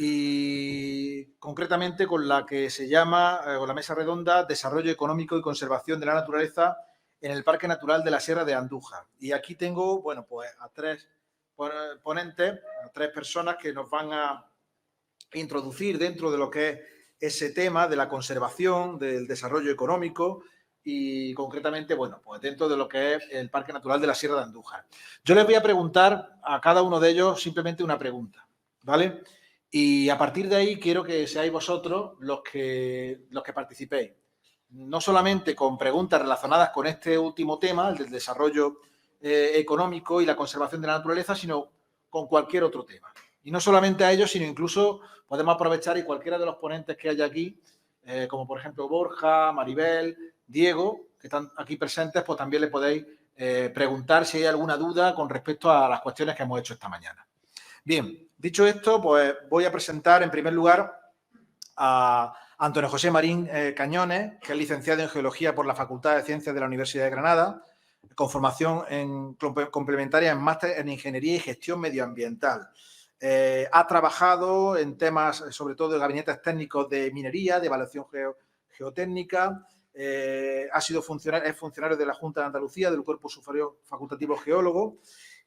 y concretamente con la que se llama, con la mesa redonda, Desarrollo Económico y Conservación de la Naturaleza en el Parque Natural de la Sierra de Andújar. Y aquí tengo, bueno, pues a tres ponentes, a tres personas que nos van a introducir dentro de lo que es ese tema de la conservación, del desarrollo económico y concretamente, bueno, pues dentro de lo que es el Parque Natural de la Sierra de Andújar. Yo les voy a preguntar a cada uno de ellos simplemente una pregunta, ¿vale? Y a partir de ahí quiero que seáis vosotros los que participéis. No solamente con preguntas relacionadas con este último tema, el del desarrollo económico y la conservación de la naturaleza, sino con cualquier otro tema. Y no solamente a ellos, sino incluso podemos aprovechar y cualquiera de los ponentes que haya aquí, como por ejemplo Borja, Maribel, Diego, que están aquí presentes, pues también le podéis preguntar si hay alguna duda con respecto a las cuestiones que hemos hecho esta mañana. Bien, dicho esto, pues voy a presentar en primer lugar a Antonio José Marín Cañones, que es licenciado en Geología por la Facultad de Ciencias de la Universidad de Granada, con formación complementaria en máster en Ingeniería y Gestión Medioambiental. Ha trabajado en temas, sobre todo, de gabinetes técnicos de minería, de evaluación geotécnica. Ha sido es funcionario de la Junta de Andalucía, del Cuerpo Superior Facultativo Geólogo,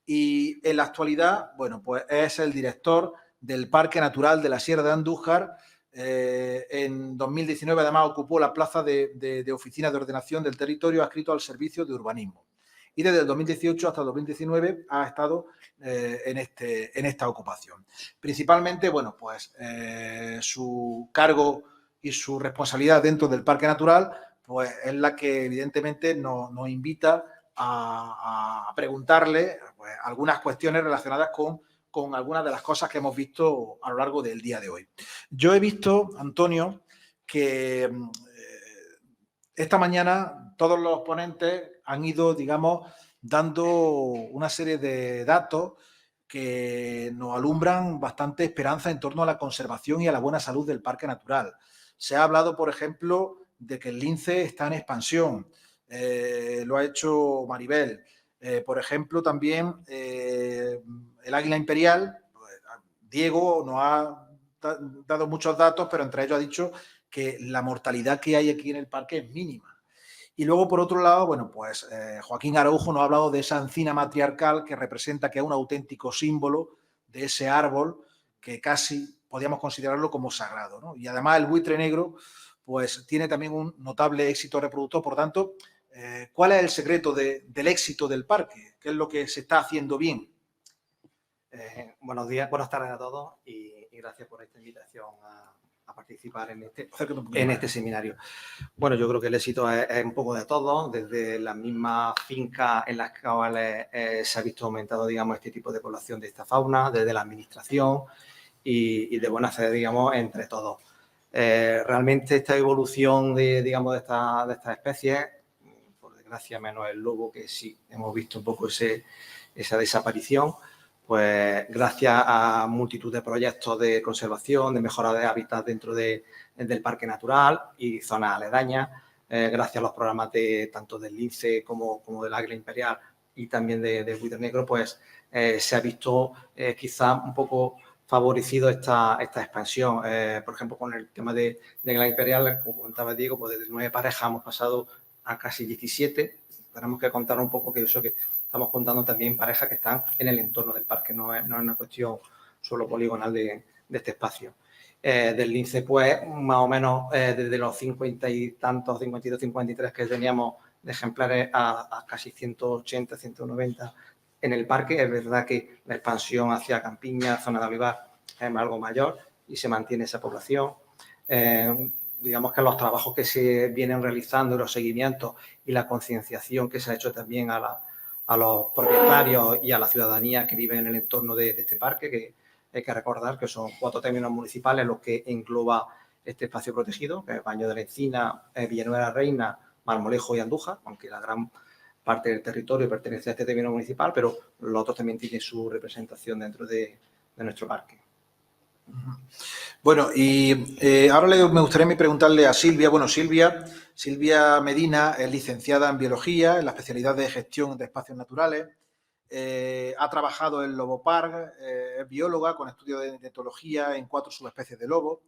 y en la actualidad, bueno, pues es el director del Parque Natural de la Sierra de Andújar. En 2019, además, ocupó la plaza de Oficina de Ordenación del Territorio adscrito al Servicio de Urbanismo. Y desde el 2018 hasta el 2019 ha estado en esta ocupación. Principalmente, bueno, pues su cargo y su responsabilidad dentro del Parque Natural, pues es la que evidentemente nos invita a preguntarle pues, algunas cuestiones relacionadas con algunas de las cosas que hemos visto a lo largo del día de hoy. Yo he visto, Antonio, que esta mañana todos los ponentes han ido, digamos, dando una serie de datos que nos alumbran bastante esperanza en torno a la conservación y a la buena salud del parque natural. Se ha hablado, por ejemplo, de que el lince está en expansión. Lo ha hecho Maribel. Por ejemplo, también el águila imperial. Diego nos ha dado muchos datos, pero entre ellos ha dicho que la mortalidad que hay aquí en el parque es mínima. Y luego, por otro lado, bueno, pues Joaquín Araujo nos ha hablado de esa encina matriarcal que representa que es un auténtico símbolo de ese árbol que casi podríamos considerarlo como sagrado, ¿no? Y además el buitre negro, pues tiene también un notable éxito reproductor. Por tanto, ¿cuál es el secreto del éxito del parque? ¿Qué es lo que se está haciendo bien? Buenos días, buenas tardes a todos y gracias por esta invitación a participar en este seminario. Bueno, yo creo que el éxito es un poco de todo, desde las mismas fincas en las cuales se ha visto aumentado, digamos, este tipo de población de esta fauna, desde la administración y de buena fe, digamos, entre todos. Realmente esta evolución digamos, de estas especies, por desgracia menos el lobo, que sí hemos visto un poco esa desaparición, pues gracias a multitud de proyectos de conservación, de mejora de hábitat dentro del parque natural y zonas aledañas, gracias a los programas tanto del lince como del águila imperial y también del buitre negro, pues se ha visto quizá un poco favorecido esta expansión. Por ejemplo, con el tema de águila imperial, como comentaba Diego, pues desde 9 parejas hemos pasado a casi 17. Tenemos que contar un poco que eso que estamos contando también parejas que están en el entorno del parque, no es una cuestión solo poligonal de este espacio. Del lince, pues, más o menos desde los 50 y tantos, 52, 53 que teníamos de ejemplares a casi 180, 190 en el parque. Es verdad que la expansión hacia Campiña, zona de olivar, es algo mayor y se mantiene esa población. Digamos que los trabajos que se vienen realizando, los seguimientos y la concienciación que se ha hecho también a los propietarios y a la ciudadanía que vive en el entorno de este parque, que hay que recordar que son 4 términos municipales los que engloba este espacio protegido, que es Baño de la Encina, Villanueva Reina, Marmolejo y Andújar, aunque la gran parte del territorio pertenece a este término municipal, pero los otros también tienen su representación dentro de nuestro parque. Bueno, y ahora me gustaría preguntarle a Silvia. Bueno, Silvia Medina es licenciada en Biología, en la especialidad de Gestión de Espacios Naturales. ha trabajado en Lobopark, es bióloga con estudios de etología en 4 subespecies de lobo.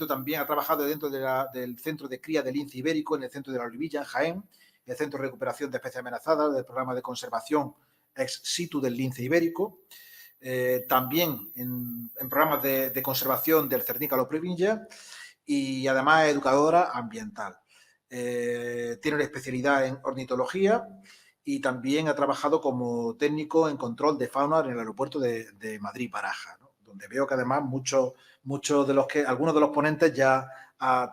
También ha trabajado dentro del Centro de Cría del Lince Ibérico, en el Centro de la Olivilla, en Jaén, el Centro de Recuperación de Especies Amenazadas, del Programa de Conservación ex situ del lince ibérico. También en programas de conservación del Cernícalo Previlla, y además es educadora ambiental. Tiene una especialidad en ornitología y también ha trabajado como técnico en control de fauna en el aeropuerto de Madrid-Barajas, ¿no? Donde veo que además algunos de los ponentes ya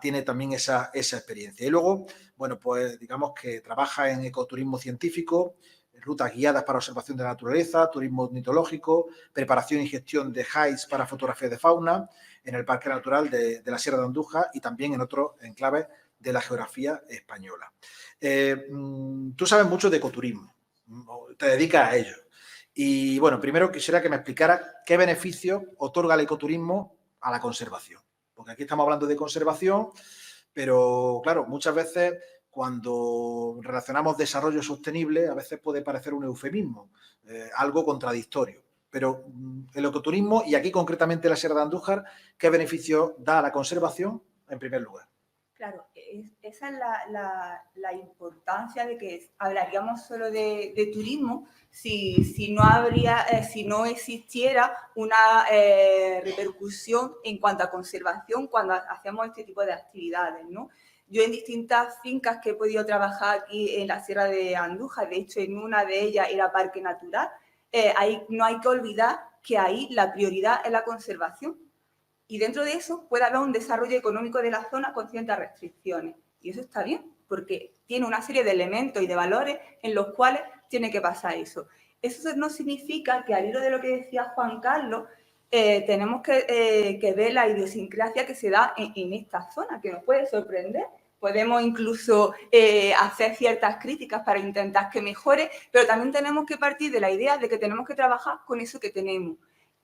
tiene también esa experiencia. Y luego, bueno, pues digamos que trabaja en ecoturismo científico, rutas guiadas para observación de la naturaleza, turismo ornitológico, preparación y gestión de hides para fotografía de fauna en el Parque Natural de la Sierra de Andújar y también en otros enclaves de la geografía española. Tú sabes mucho de ecoturismo, te dedicas a ello. Y bueno, primero quisiera que me explicaras qué beneficios otorga el ecoturismo a la conservación. Porque aquí estamos hablando de conservación, pero claro, muchas veces cuando relacionamos desarrollo sostenible, a veces puede parecer un eufemismo, algo contradictorio. Pero el ecoturismo, y aquí concretamente la Sierra de Andújar, ¿qué beneficio da a la conservación en primer lugar? Claro, esa es la importancia de que hablaríamos solo de turismo si no existiera una repercusión en cuanto a conservación cuando hacemos este tipo de actividades, ¿no? Yo en distintas fincas que he podido trabajar aquí en la Sierra de Andújar, de hecho en una de ellas era parque natural, no hay que olvidar que ahí la prioridad es la conservación. Y dentro de eso puede haber un desarrollo económico de la zona con ciertas restricciones. Y eso está bien, porque tiene una serie de elementos y de valores en los cuales tiene que pasar eso. Eso no significa que, al hilo de lo que decía Juan Carlos, tenemos que ver la idiosincrasia que se da en esta zona, que nos puede sorprender. Podemos incluso hacer ciertas críticas para intentar que mejore, pero también tenemos que partir de la idea de que tenemos que trabajar con eso que tenemos.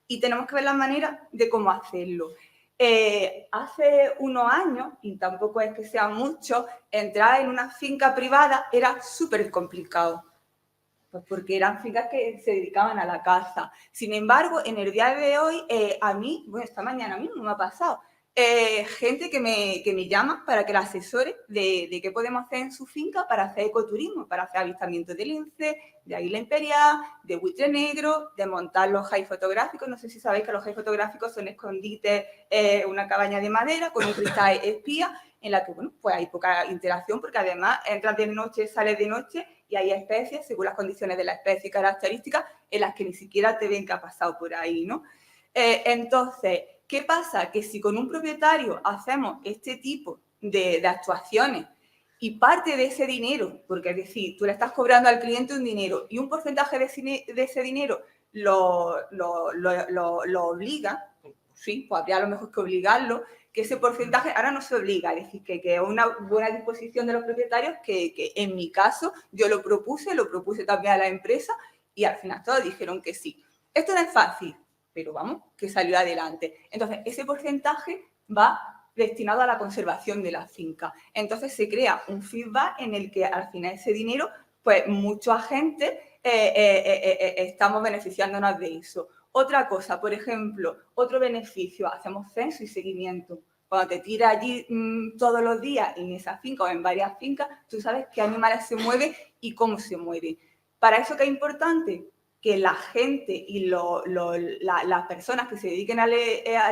Y tenemos que ver la manera de cómo hacerlo. Hace unos años, y tampoco es que sea mucho, entrar en una finca privada era súper complicado, pues porque eran fincas que se dedicaban a la caza. Sin embargo, en el día de hoy, a mí, bueno, esta mañana mismo me ha pasado, gente que me llama para que la asesore de qué podemos hacer en su finca para hacer ecoturismo, para hacer avistamientos de lince, de águila imperial, de buitre negro, de montar los hides fotográficos. No sé si sabéis que los hides fotográficos son escondites, una cabaña de madera con un cristal espía en la que, bueno, pues hay poca interacción porque además entras de noche, sales de noche y hay especies, según las condiciones de la especie y características, en las que ni siquiera te ven que ha pasado por ahí, ¿no? Entonces, ¿qué pasa? Que si con un propietario hacemos este tipo de actuaciones y parte de ese dinero, porque es decir, tú le estás cobrando al cliente un dinero y un porcentaje de ese dinero lo obliga, sí, pues habría a lo mejor que obligarlo, que ese porcentaje ahora no se obliga, es decir, que es una buena disposición de los propietarios que en mi caso yo lo propuse también a la empresa y al final todos dijeron que sí. Esto no es fácil, pero vamos, que salió adelante. Entonces, ese porcentaje va destinado a la conservación de la finca. Entonces, se crea un feedback en el que al final ese dinero, pues mucha gente estamos beneficiándonos de eso. Otra cosa, por ejemplo, otro beneficio, hacemos censo y seguimiento. Cuando te tiras allí todos los días en esa finca o en varias fincas, tú sabes qué animales se mueven y cómo se mueven. Para eso, ¿qué es importante? Que la gente y las personas que se dediquen al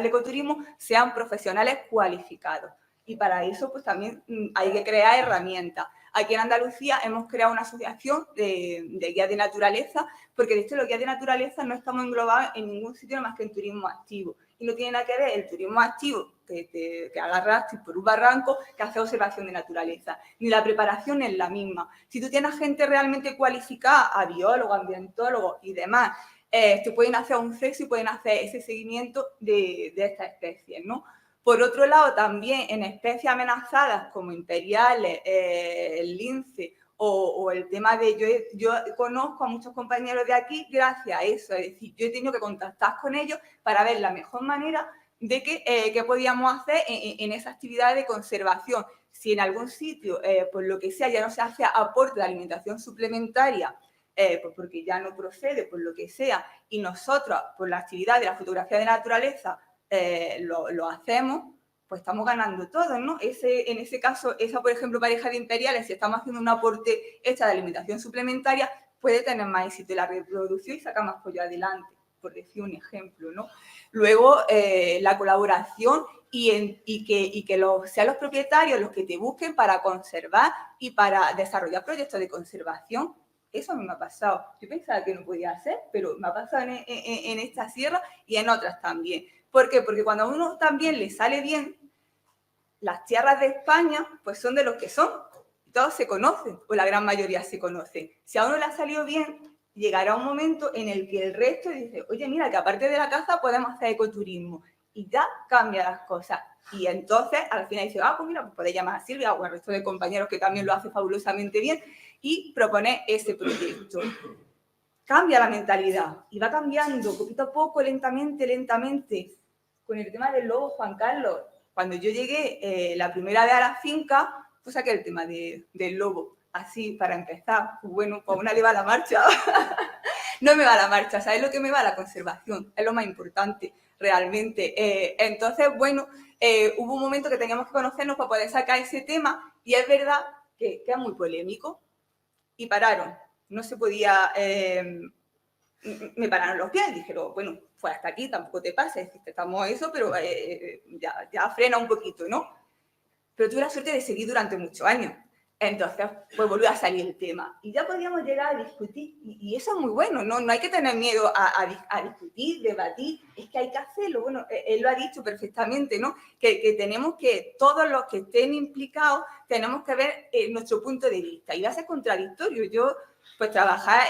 ecoturismo sean profesionales cualificados. Y para eso, pues también hay que crear herramientas. Aquí en Andalucía hemos creado una asociación de guías de naturaleza, porque de hecho los guías de naturaleza no estamos englobados en ningún sitio más que en turismo activo. Y no tiene nada que ver el turismo activo, que agarras por un barranco, que hace observación de naturaleza. Ni la preparación es la misma. Si tú tienes gente realmente cualificada, a biólogos, ambientólogos y demás, te pueden hacer un censo y pueden hacer ese seguimiento de estas especies, ¿no? Por otro lado, también en especies amenazadas como imperiales, el lince o el tema de... Yo conozco a muchos compañeros de aquí gracias a eso. Es decir, yo he tenido que contactar con ellos para ver la mejor manera de qué podíamos hacer en esa actividad de conservación. Si en algún sitio, por lo que sea, ya no se hace aporte de alimentación suplementaria pues porque ya no procede, por lo que sea, y nosotros, por la actividad de la fotografía de naturaleza, lo hacemos, pues estamos ganando todos, ¿no? En ese caso, esa, por ejemplo, pareja de imperiales, si estamos haciendo un aporte extra de alimentación suplementaria, puede tener más éxito en la reproducción y sacar más pollo adelante, por decir un ejemplo, ¿no? Luego, la colaboración y que sean los propietarios los que te busquen para conservar y para desarrollar proyectos de conservación. Eso a mí me ha pasado. Yo pensaba que no podía hacer, pero me ha pasado en esta sierra y en otras también. ¿Por qué? Porque cuando a uno también le sale bien, las tierras de España pues son de los que son. Todos se conocen, o la gran mayoría se conocen. Si a uno le ha salido bien, llegará un momento en el que el resto dice, oye, mira, que aparte de la caza podemos hacer ecoturismo. Y ya cambia las cosas. Y entonces, al final dice, pues mira, pues podéis llamar a Silvia o al resto de compañeros que también lo hace fabulosamente bien y proponer ese proyecto. Cambia la mentalidad y va cambiando poquito a poco, lentamente. Con el tema del lobo, Juan Carlos, cuando yo llegué la primera vez a la finca, pues saqué el tema del lobo, así para empezar. Pues bueno, pues una le va la marcha. No me va la marcha, ¿sabes lo que me va? La conservación, es lo más importante, realmente. Entonces, bueno, hubo un momento que teníamos que conocernos para poder sacar ese tema y es verdad que es muy polémico y pararon. No se podía... me pararon los pies y dijeron, bueno, pues hasta aquí, tampoco te pases, estamos eso, pero ya frena un poquito, ¿no? Pero tuve la suerte de seguir durante muchos años. Entonces, pues volvió a salir el tema. Y ya podíamos llegar a discutir. Y eso es muy bueno, ¿no? No hay que tener miedo a discutir, debatir. Es que hay que hacerlo. Bueno, él lo ha dicho perfectamente, ¿no? Que tenemos que, todos los que estén implicados, tenemos que ver nuestro punto de vista. Y va a ser contradictorio. Yo, pues trabajar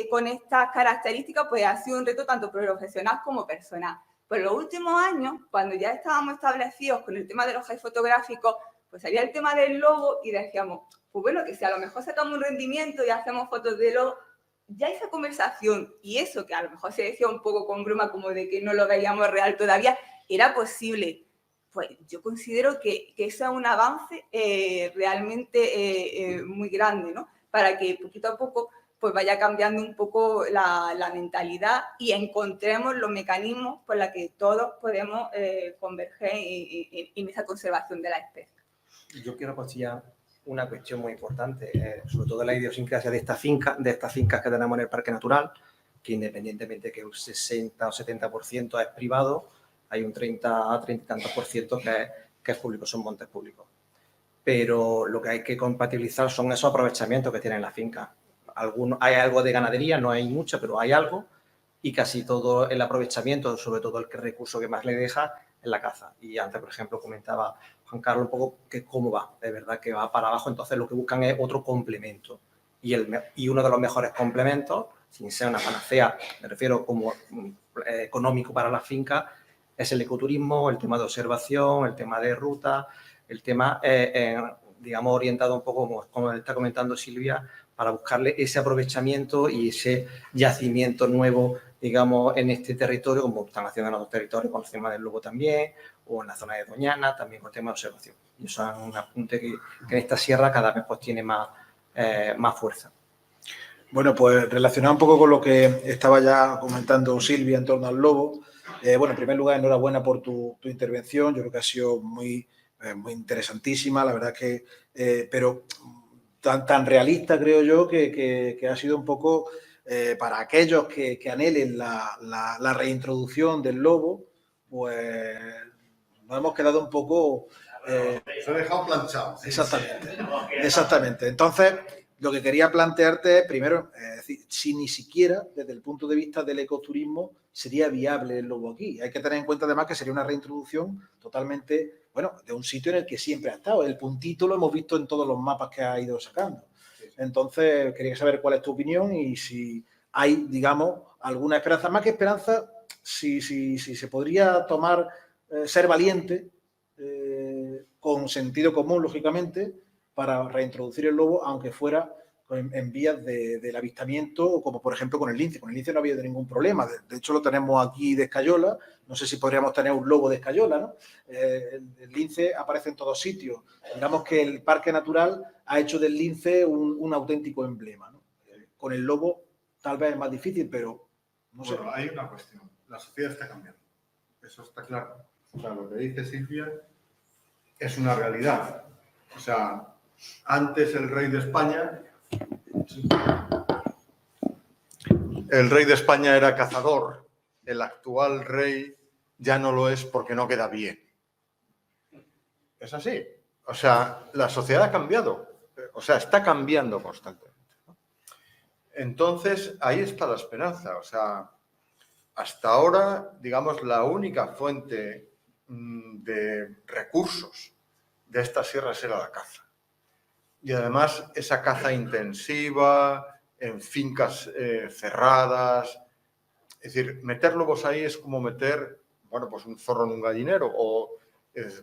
con estas características, pues ha sido un reto tanto profesional como personal. Pues los últimos años, cuando ya estábamos establecidos con el tema de los high fotográficos, pues salía el tema del lobo y decíamos, pues bueno, que si a lo mejor sacamos un rendimiento y hacemos fotos de lobo, ya esa conversación y eso que a lo mejor se decía un poco con broma como de que no lo veíamos real todavía, era posible. Pues yo considero que eso es un avance realmente muy grande, ¿no? Para que poquito a poco pues vaya cambiando un poco la mentalidad y encontremos los mecanismos por los que todos podemos converger en esa conservación de la especie. Yo quiero apostillar una cuestión muy importante, sobre todo la idiosincrasia de estas fincas que tenemos en el Parque Natural, que independientemente de que un 60 o 70% es privado, hay un 30 a 30 y tantos por ciento que es público, son montes públicos. Pero lo que hay que compatibilizar son esos aprovechamientos que tienen las fincas. Hay algo de ganadería, no hay mucha, pero hay algo, y casi todo el aprovechamiento, sobre todo el recurso que más le deja, es la caza. Y antes, por ejemplo, comentaba Juan Carlos un poco que cómo va, de verdad que va para abajo, entonces lo que buscan es otro complemento. Y uno de los mejores complementos, sin ser una panacea, me refiero como económico para las fincas, es el ecoturismo, el tema de observación, el tema de ruta, el tema, digamos, orientado un poco, como está comentando Silvia, para buscarle ese aprovechamiento y ese yacimiento nuevo, digamos, en este territorio, como están haciendo en otros territorios, con el tema del lobo también, o en la zona de Doñana, también con el tema de observación. Y eso es un apunte que en esta sierra cada vez pues tiene más fuerza. Bueno, pues relacionado un poco con lo que estaba ya comentando Silvia en torno al lobo, bueno, en primer lugar, enhorabuena por tu intervención, yo creo que ha sido muy interesantísima, la verdad que, pero tan realista creo yo que ha sido un poco para aquellos que anhelen la reintroducción del lobo, pues nos hemos quedado un poco... Se ha dejado planchado. Exactamente. Entonces, lo que quería plantearte es, primero, decir, si ni siquiera desde el punto de vista del ecoturismo sería viable el lobo aquí. Hay que tener en cuenta además que sería una reintroducción totalmente, bueno, de un sitio en el que siempre ha estado. El puntito lo hemos visto en todos los mapas que ha ido sacando. Entonces, quería saber cuál es tu opinión y si hay, digamos, alguna esperanza. Más que esperanza, si se podría tomar, ser valiente, con sentido común, lógicamente, para reintroducir el lobo, aunque fuera en vías del avistamiento, como por ejemplo con el lince. Con el lince no ha habido ningún problema. De hecho, lo tenemos aquí de escayola. No sé si podríamos tener un lobo de escayola, ¿no? El lince aparece en todos sitios. Digamos que el Parque Natural ha hecho del lince un auténtico emblema, ¿no? con el lobo tal vez es más difícil, pero no sé. Bueno, hay una cuestión. La sociedad está cambiando. Eso está claro. O sea, lo que dice Silvia es una realidad. O sea, antes el rey de España... El rey de España era cazador. El actual rey ya no lo es porque no queda bien. Es así. O sea, la sociedad ha cambiado. O sea, está cambiando constantemente. Entonces, ahí está la esperanza. O sea, hasta ahora, digamos, la única fuente de recursos de estas sierras era la caza. Y además, esa caza intensiva, en fincas cerradas. Es decir, meter lobos ahí es como meter, bueno, pues un zorro en un gallinero,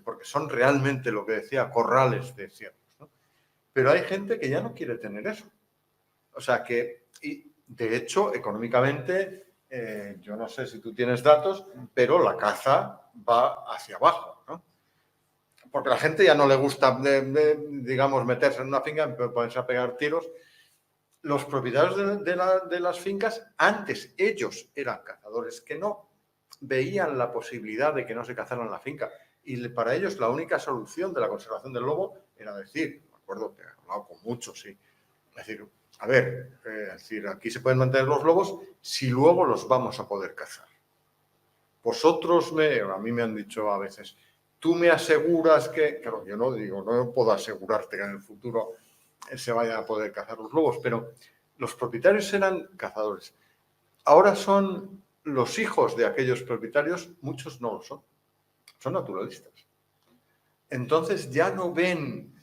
porque son realmente, lo que decía, corrales de ciervos, ¿no? Pero hay gente que ya no quiere tener eso. O sea que, y de hecho, económicamente, yo no sé si tú tienes datos, pero la caza va hacia abajo, ¿no? Porque a la gente ya no le gusta, digamos, meterse en una finca y ponerse a pegar tiros. Los propietarios de las fincas, antes ellos eran cazadores que no veían la posibilidad de que no se cazara en la finca. Y para ellos la única solución de la conservación del lobo era decir, me acuerdo que he hablado con muchos, sí, decir, a ver, aquí se pueden mantener los lobos si luego los vamos a poder cazar. Vosotros, a mí me han dicho a veces, tú me aseguras que, claro, yo no digo, no puedo asegurarte que en el futuro se vayan a poder cazar los lobos, pero los propietarios eran cazadores. Ahora son los hijos de aquellos propietarios, muchos no lo son naturalistas. Entonces ya no ven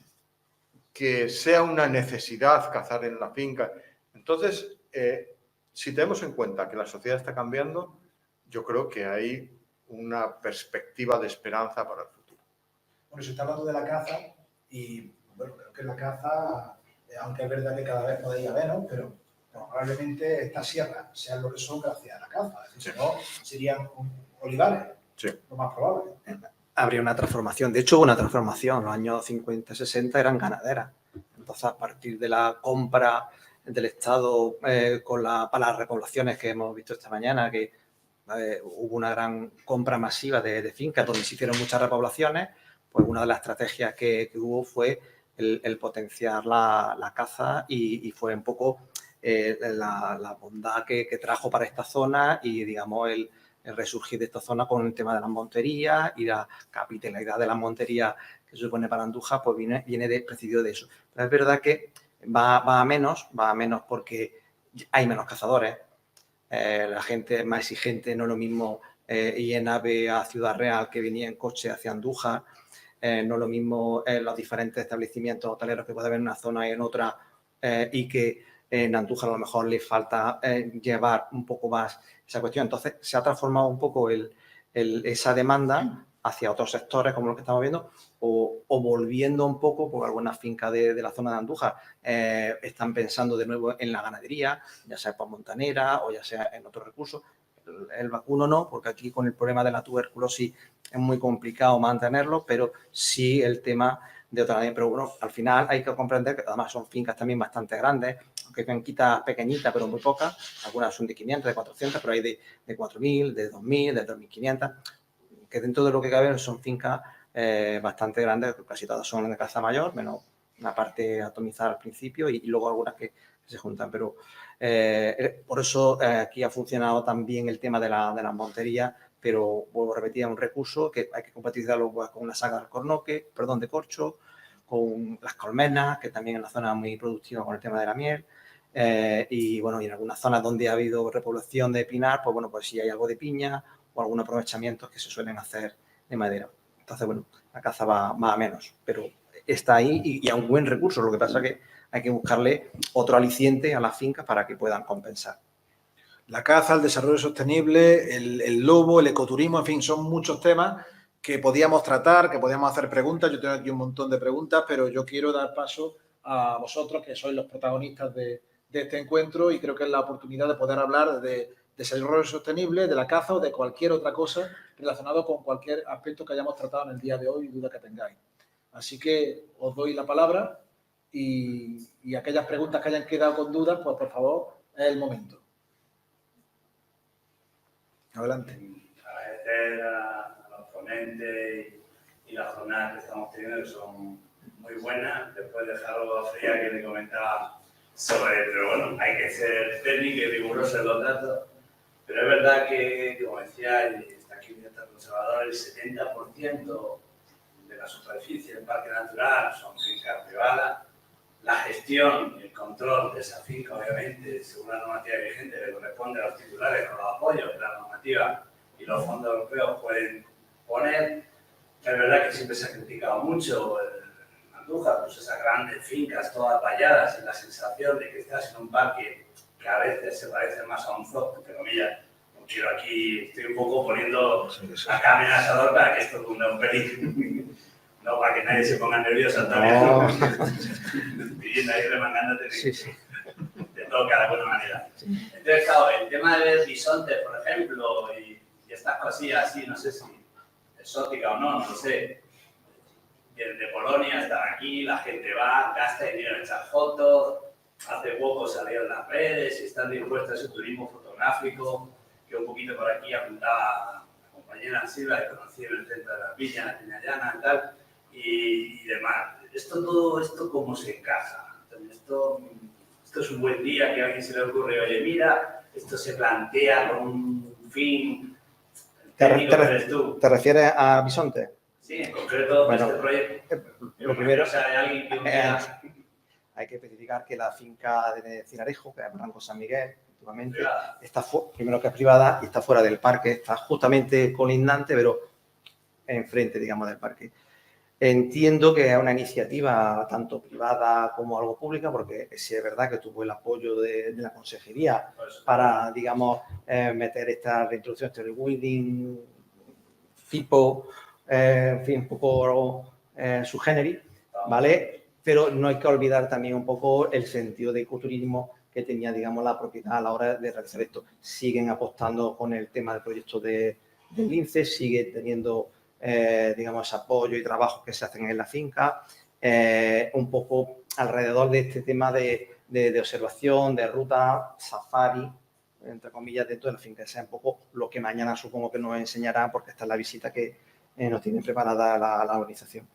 que sea una necesidad cazar en la finca. Entonces, si tenemos en cuenta que la sociedad está cambiando, yo creo que hay una perspectiva de esperanza para el futuro. Bueno, se está hablando de la caza y, bueno, creo que la caza, aunque es verdad que cada vez podéis haber, ¿no? Pero probablemente estas sierras sean lo que son gracias a la caza. Es decir, si no, serían olivares, sí, lo más probable. Habría una transformación. De hecho, hubo una transformación. En los años 50 y 60 eran ganaderas. Entonces, a partir de la compra del Estado para las repoblaciones que hemos visto esta mañana, que hubo una gran compra masiva de fincas donde se hicieron muchas repoblaciones, pues una de las estrategias que hubo fue el potenciar la caza y fue un poco la bondad que trajo para esta zona y, digamos, el resurgir de esta zona con el tema de las monterías y la capitalidad de las monterías que se supone para Andújar, pues viene precedido de eso. Pero es verdad que va a menos porque hay menos cazadores, la gente es más exigente, no es lo mismo ir en AVE a Ciudad Real que venir en coche hacia Andújar, no es lo mismo los diferentes establecimientos hoteleros que puede haber en una zona y en otra y que en Andújar a lo mejor le falta llevar un poco más esa cuestión. Entonces, se ha transformado un poco esa demanda hacia otros sectores, como los que estamos viendo, o volviendo un poco, porque algunas fincas de la zona de Andújar están pensando de nuevo en la ganadería, ya sea por montanera o ya sea en otros recursos. El vacuno no, porque aquí con el problema de la tuberculosis es muy complicado mantenerlo, pero sí el tema de otra manera. Pero bueno, al final hay que comprender que además son fincas también bastante grandes, aunque finquitas pequeñitas, pero muy pocas. Algunas son de 500, de 400, pero hay de 4.000, de 2.000, de 2.500, que dentro de lo que cabe son fincas bastante grandes, casi todas son de caza mayor, menos una parte atomizada al principio y luego algunas que se juntan. Pero por eso aquí ha funcionado también el tema de las monterías, pero vuelvo a repetir, es un recurso que hay que compatibilizarlo con una saga de corcho, con las colmenas, que también es una zona muy productiva con el tema de la miel. Y bueno, y en algunas zonas donde ha habido repoblación de pinar, pues bueno, pues sí hay algo de piña o algún aprovechamiento que se suelen hacer de madera. Entonces, bueno, la caza va a menos, pero está ahí y es un buen recurso. Lo que pasa es que hay que buscarle otro aliciente a las fincas para que puedan compensar. La caza, el desarrollo sostenible, el lobo, el ecoturismo, en fin, son muchos temas que podíamos tratar, que podíamos hacer preguntas. Yo tengo aquí un montón de preguntas, pero yo quiero dar paso a vosotros, que sois los protagonistas de este encuentro, y creo que es la oportunidad de poder hablar de desarrollo sostenible, de la caza o de cualquier otra cosa relacionado con cualquier aspecto que hayamos tratado en el día de hoy y duda que tengáis. Así que os doy la palabra y aquellas preguntas que hayan quedado con dudas, pues por favor, es el momento. Adelante. Agradecer a los ponentes y las jornadas que estamos teniendo, que son muy buenas. Después dejarlo a Fría, que le comentaba sobre, pero bueno, hay que ser técnico y riguroso en los datos. Pero es verdad que, como decía, está aquí el conservador, el 70% de la superficie del parque natural son fincas privadas. La gestión y el control de esa finca, obviamente, según la normativa vigente, le corresponde a los titulares con los apoyos que la normativa y los fondos europeos pueden poner. Es verdad que siempre se ha criticado mucho en Andújar, pues esas grandes fincas todas valladas y la sensación de que estás en un parque que a veces se parece más a un zoo, entre comillas. No quiero aquí, estoy un poco poniendo la carne en el asador para que esto cunda un pelín. No, para que nadie se ponga nervioso, Antonio. Pidiendo ahí, remangándote de toca de alguna manera. Entonces, claro, el tema de ver bisontes, por ejemplo, y estas cosillas así, no sé si exótica o no, no sé. De Polonia están aquí, la gente va, gasta dinero en echar fotos, hace poco salieron las redes y están dispuestos a ese turismo fotográfico, que un poquito por aquí apuntaba la compañera Silva, que conocí en el centro de las Villas, la Peñallana y tal, y demás. Todo esto cómo se encaja. Esto es un buen día que a alguien se le ocurre, oye, mira, esto se plantea con un fin técnico, eres tú. ¿Te refieres a bisonte? Sí, en concreto, bueno, este proyecto. Lo primero, alguien que hay que especificar que la finca de Cinarejo, que es Barranco San Miguel, últimamente, está primero que es privada y está fuera del parque, está justamente colindante, pero enfrente, digamos, del parque. Entiendo que es una iniciativa tanto privada como algo pública, porque sí es verdad que tuvo el apoyo de la consejería para, digamos, meter esta reintroducción, este rewilding tipo, en fin, un poco su generis, ¿vale? Pero no hay que olvidar también un poco el sentido de ecoturismo que tenía, digamos, la propiedad a la hora de realizar esto. Siguen apostando con el tema del proyecto del lince, sigue teniendo, digamos, apoyo y trabajo que se hacen en la finca, un poco alrededor de este tema de observación, de ruta, safari, entre comillas, dentro de la finca. Ese es un poco lo que mañana supongo que nos enseñará, porque esta es la visita que nos tiene preparada la organización.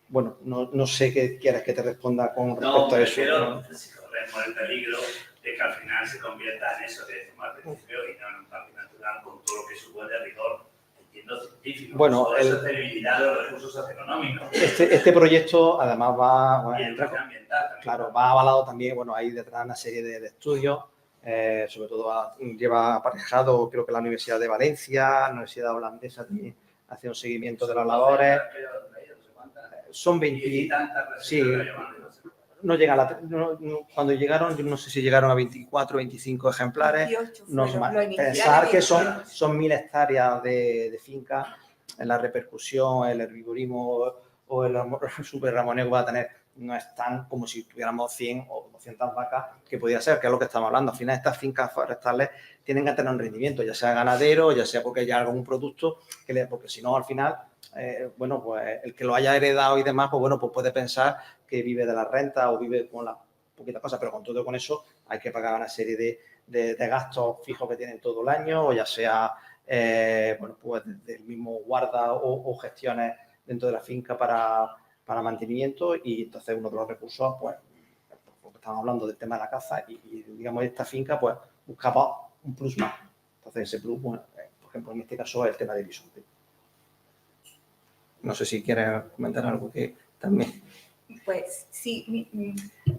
Bueno, no sé qué quieres que te responda con respecto a eso. No, si corremos el peligro de que al final se convierta en eso que decimos al principio y no en un parque natural con todo lo que supone rigor, entiendo, científico, bueno, sostenibilidad de los recursos socioeconómicos. Este proyecto además va... Y el impacto ambiental también. Claro, va avalado también, bueno, hay detrás una serie de estudios, sobre todo lleva aparejado, creo que la Universidad de Valencia, la Universidad Holandesa también hace un seguimiento de las labores. Son 20... Sí, no llegan cuando llegaron, yo no sé si llegaron a 24, 25 ejemplares. 28 no pensar que son 1000 hectáreas de finca, en la repercusión, el herbivorismo o el superramoneo que va a tener no es tan como si tuviéramos 100 o 200 vacas, que podría ser, que es lo que estamos hablando. Al final, estas fincas forestales tienen que tener un rendimiento, ya sea ganadero, ya sea porque haya algún producto, porque si no, al final, bueno, pues el que lo haya heredado y demás, pues bueno, pues puede pensar que vive de la renta o vive con las poquitas cosas, pero con todo con eso hay que pagar una serie de gastos fijos que tienen todo el año, o ya sea, bueno, pues del mismo guarda o gestiones dentro de la finca para mantenimiento, y entonces uno de los recursos, pues, porque estamos hablando del tema de la caza y digamos, esta finca, pues, buscaba un plus más. Entonces, ese plus, bueno, por ejemplo, en este caso, es el tema del bisonte. No sé si quieres comentar algo que también... Pues sí,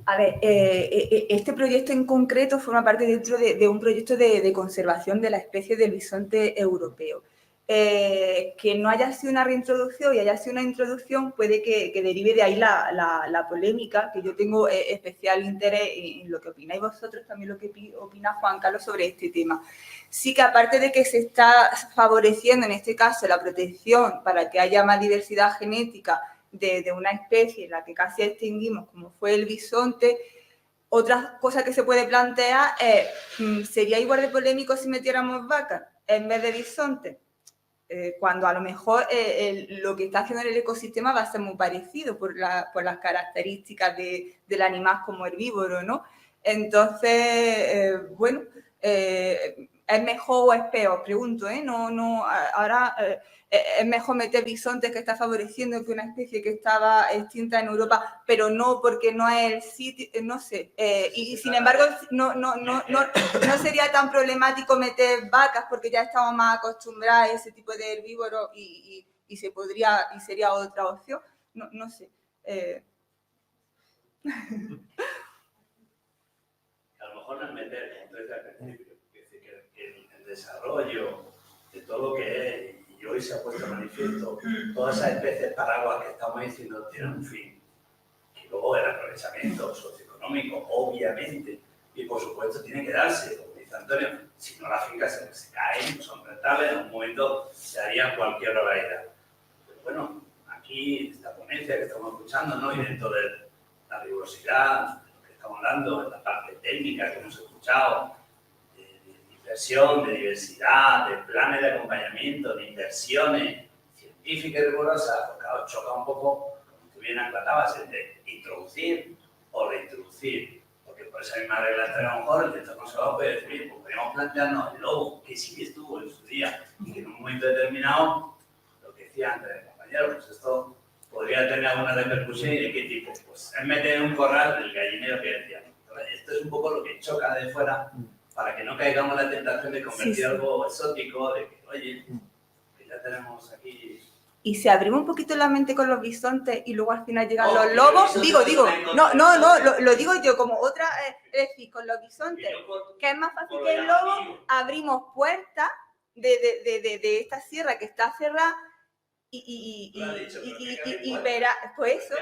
a ver, este proyecto en concreto forma parte dentro de un proyecto de conservación de la especie del bisonte europeo. Que no haya sido una reintroducción y haya sido una introducción puede que derive de ahí la polémica, que yo tengo especial interés en lo que opináis vosotros, también lo que opina Juan Carlos sobre este tema. Sí que aparte de que se está favoreciendo en este caso la protección para que haya más diversidad genética de una especie en la que casi extinguimos, como fue el bisonte, otra cosa que se puede plantear es, ¿sería igual de polémico si metiéramos vacas en vez de bisonte? cuando a lo mejor lo que está haciendo en el ecosistema va a ser muy parecido por las características del animal como herbívoro, ¿no? Entonces, bueno, ¿es mejor o es peor? Pregunto, ¿eh? Ahora es mejor meter bisontes que está favoreciendo que una especie que estaba extinta en Europa, pero no porque no es el sitio, no sé. Y sin embargo, no sería tan problemático meter vacas porque ya estamos más acostumbrados a ese tipo de herbívoros y sería otra opción. No sé. A lo mejor no es meter, como tú decías al principio, es decir, que el desarrollo de todo lo que es, y hoy se ha puesto de manifiesto, todas esas especies paraguas que estamos diciendo tienen un fin. Y luego el aprovechamiento socioeconómico, obviamente, y por supuesto tiene que darse, como dice Antonio, si no las fincas se caen, son rentables, en un momento se haría cualquier barbaridad. Pero bueno, aquí esta ponencia que estamos escuchando, ¿no? Y dentro de la rigurosidad, estamos hablando, en la parte técnica que hemos escuchado, de inversión, de diversidad, de planes de acompañamiento, de inversiones científicas y rigurosas, pues claro, choca un poco, como tú bien aclarabas, entre introducir o reintroducir. Porque por esa misma regla, a lo mejor el sector conservador puede decir, pues podríamos plantearnos el lobo, que sí estuvo en su día, y que en un momento determinado, lo que decía antes el compañero, pues esto podría tener alguna repercusión y de qué tipo. Pues es meter en un corral el gallinero que decía. Esto es un poco lo que choca de fuera para que no caigamos en la tentación de convertir algo exótico, de que, oye, que ya tenemos aquí. Y si abrimos un poquito la mente con los bisontes y luego al final llegan los lobos, lo digo yo como otra, es decir, con los bisontes, que es más fácil que el lobo, abrimos puertas de esta sierra que está cerrada y verá, pues eso,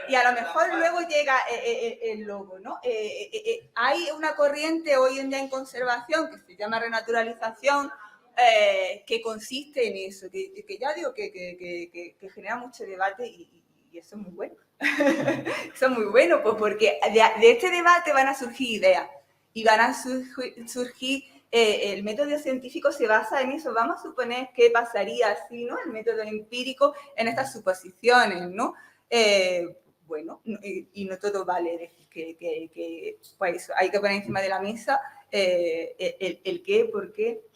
y a lo mejor luego llega el lobo, ¿no? Hay una corriente hoy en día en conservación que se llama renaturalización, que consiste en eso, que ya digo que genera mucho debate y eso es muy bueno. Eso es muy bueno, pues porque de este debate van a surgir ideas y van a surgir el método científico se basa en eso. Vamos a suponer qué pasaría así, ¿no? El método empírico en estas suposiciones, ¿no? Bueno, y no todo vale, es decir, que pues, hay que poner encima de la mesa el qué, por qué.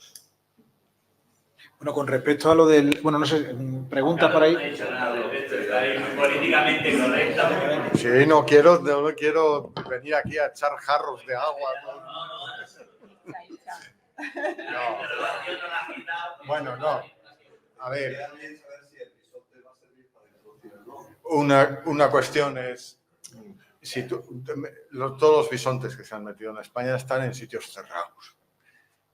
Bueno, con respecto a lo del... Bueno, no sé, preguntas por ahí. No he dicho nada de esto, está ahí muy políticamente correcta. Sí, no quiero venir aquí a echar jarros de agua. Bueno, no. A ver. Una cuestión es, si todos los bisontes que se han metido en España están en sitios cerrados.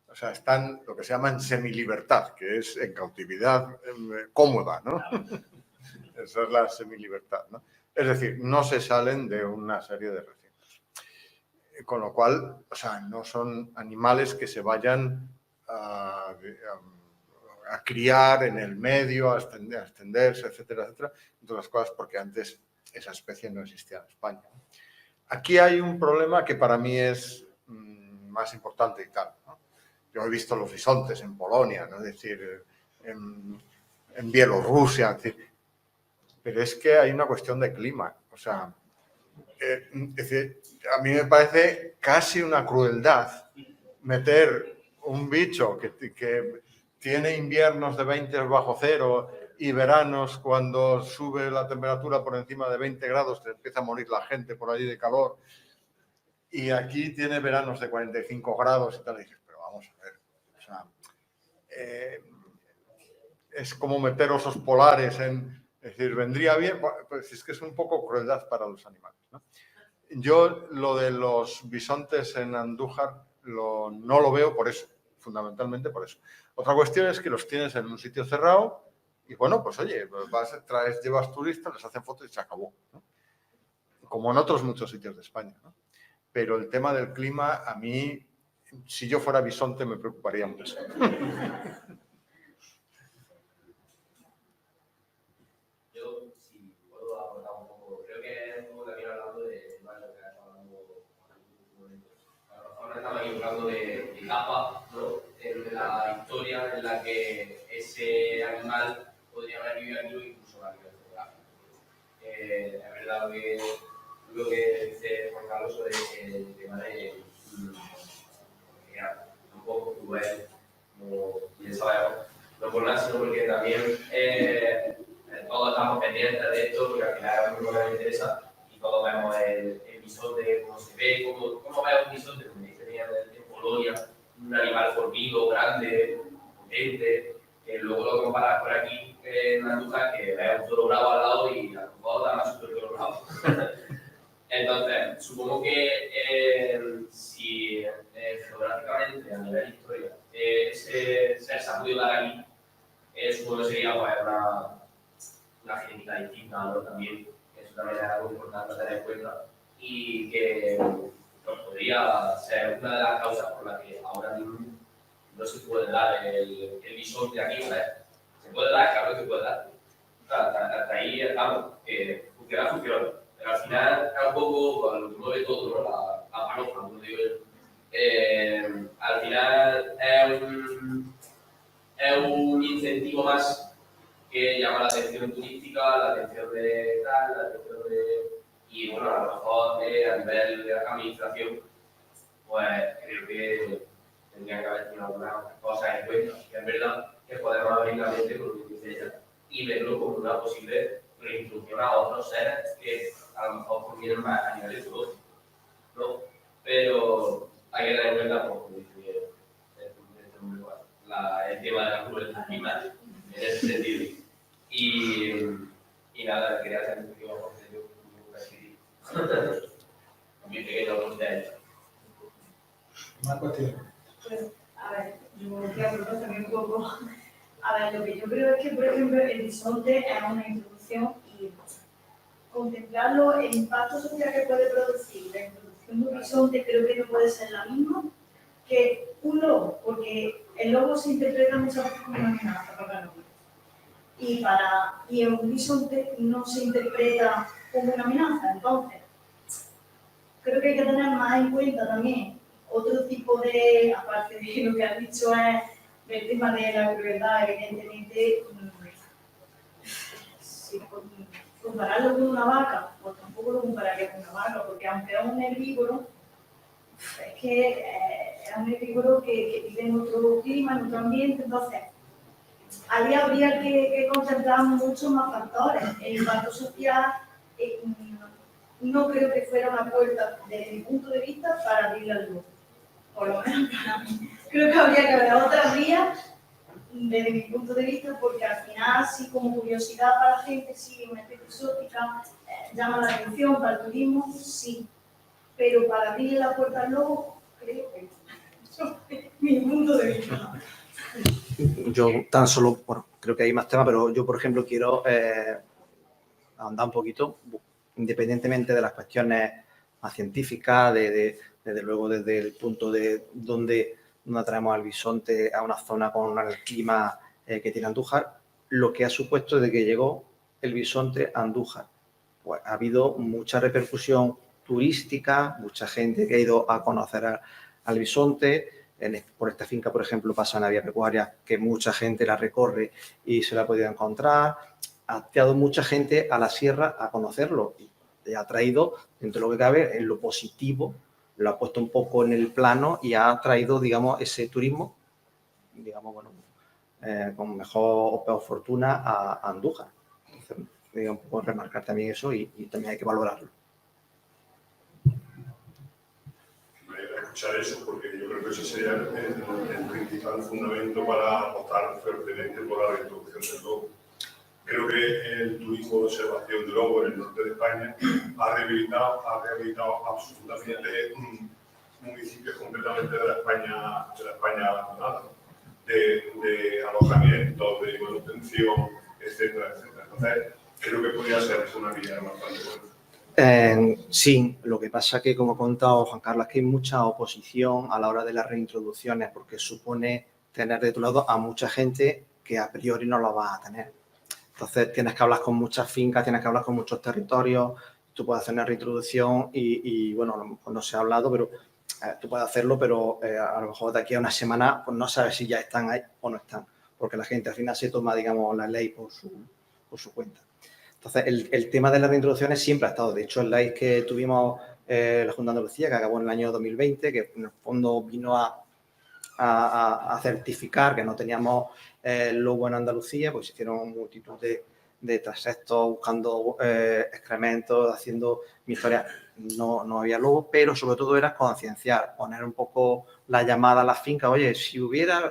O sea, están lo que se llama en semilibertad, que es en cautividad cómoda, ¿no? Esa es la semilibertad, ¿no? Es decir, no se salen de una serie de recintos. Con lo cual, o sea, no son animales que se vayan a criar en el medio, a extenderse, etcétera, etcétera, entre las cosas porque antes esa especie no existía en España. Aquí hay un problema que para mí es más importante y tal, ¿no? Yo he visto los bisontes en Polonia, ¿no? Es decir, en Bielorrusia, es decir, pero es que hay una cuestión de clima, o sea, es decir, a mí me parece casi una crueldad meter un bicho que tiene inviernos de 20 bajo cero y veranos cuando sube la temperatura por encima de 20 grados, te empieza a morir la gente por allí de calor, y aquí tiene veranos de 45 grados y tal, y dices, pero vamos a ver, o sea, es como meter osos polares en... Es decir, vendría bien, pues es que es un poco crueldad para los animales, ¿no? Yo lo de los bisontes en Andújar no lo veo por eso, fundamentalmente por eso. Otra cuestión es que los tienes en un sitio cerrado y bueno, pues oye, llevas turistas, les hacen fotos y se acabó, ¿no? Como en otros muchos sitios de España, ¿no? Pero el tema del clima, a mí, si yo fuera bisonte, me preocuparía mucho. Estamos aquí hablando de etapas, ¿no? De la historia en la que ese es verdad lo que dice Juan Carlos sobre el tema de tampoco Google, como bien sabemos, no por nada, sino porque también todos estamos pendientes de esto, porque al final es algo que nos interesa y todos vemos el bisonte, cómo se ve, cómo ve un bisonte, como dice en Polonia, un animal fornido, grande, potente, que luego lo comparas por aquí en Andújar, que ves un toro bravo al lado y a lo mejor da más un toro bravo. Entonces, supongo que si geográficamente, a nivel historia, ese ser sacudido de aquí, supongo que sería pues, una genética distinta, ¿no? También, eso también es algo importante a tener en cuenta y que pues, podría ser una de las causas por las que ahora mismo no se puede dar el bisonte aquí, ¿sabes? Se puede dar, claro que se puede dar. Hasta ahí estamos, que funciona. Pero al final es un poco lo que mueve todo, ¿no? La panoja, como digo yo. Al final es un incentivo más que llama la atención turística, la atención de tal, la atención de... Y bueno, a lo mejor a nivel de la administración, pues creo que tendrían que haber tenido algunas cosas en cuenta. Que es verdad que podemos abrir la mente con lo que dice ella y verlo como una posible reintroducción a otros seres que a lo mejor convienen más a nivel ecológico, ¿no? Pero hay que tener en cuenta, como dice el tema de la crueldad animal, en ese sentido. Y nada, quería hacer un pequeño comentario. Muy pequeño comentario. Una cuestión. Pues, a ver, yo voy a proponer también un poco. A ver, lo que yo creo es que, por ejemplo, el bisonte es una introducción y contemplarlo, el impacto social que puede producir la introducción de un bisonte creo que no puede ser la misma que un lobo, porque el lobo se interpreta muchas veces como una amenaza para el hombre. Y un bisonte no se interpreta como una amenaza. Entonces, creo que hay que tener más en cuenta también otro tipo de, aparte de lo que has dicho, es el tema de la crueldad. Evidentemente, si compararlo con una vaca, pues tampoco lo compararía con una vaca, porque aunque es un herbívoro, es que es un herbívoro que vive en otro clima, en otro ambiente. Entonces, ahí habría que contemplar muchos más factores. El impacto social no creo que fuera una puerta, desde mi punto de vista, para abrirla al mundo. Por lo menos para mí. Creo que habría que haber otras vías, desde mi punto de vista, porque al final, sí, como curiosidad para la gente, sí, una especie exótica, llama la atención para el turismo, sí. Pero para abrirle la puerta al lobo, creo que no. Mi punto de vista. Yo tan solo, bueno, creo que hay más temas, pero yo, por ejemplo, quiero ahondar un poquito, independientemente de las cuestiones más científicas, desde luego desde el punto de donde traemos al bisonte a una zona con el clima que tiene Andújar, lo que ha supuesto desde que llegó el bisonte a Andújar. Pues ha habido mucha repercusión turística, mucha gente que ha ido a conocer al bisonte. Por esta finca, por ejemplo, pasa una vía pecuaria que mucha gente la recorre y se la ha podido encontrar. Ha traído mucha gente a la sierra a conocerlo y ha traído, dentro de lo que cabe, en lo positivo, lo ha puesto un poco en el plano y ha traído, digamos, ese turismo, digamos, bueno, con mejor o peor fortuna a Andújar. Entonces, un poco remarcar también eso y también hay que valorarlo. Escuchar eso, porque yo creo que ese sería el principal fundamento para apostar fuertemente por la reintroducción del lobo. Creo que el turismo de observación del lobo en el norte de España ha rehabilitado absolutamente municipios completamente de la España abandonada, de alojamiento, de manutención, etcétera, etcétera. Entonces, creo que podría ser una vía bastante buena. Sí, lo que pasa que, como ha contado Juan Carlos, que hay mucha oposición a la hora de las reintroducciones porque supone tener de tu lado a mucha gente que a priori no la va a tener. Entonces, tienes que hablar con muchas fincas, tienes que hablar con muchos territorios, tú puedes hacer una reintroducción y bueno, a lo mejor no se ha hablado, pero tú puedes hacerlo, pero a lo mejor de aquí a una semana pues no sabes si ya están ahí o no están, porque la gente al final se toma, digamos, la ley por su cuenta. Entonces, el tema de las reintroducciones siempre ha estado. De hecho, el ley que tuvimos la Junta de Andalucía, que acabó en el año 2020, que en el fondo vino a certificar que no teníamos lobo en Andalucía, pues hicieron multitud de trasectos buscando excrementos, haciendo historias. No había lobo, pero sobre todo era concienciar, poner un poco la llamada a las fincas. Oye, si hubiera,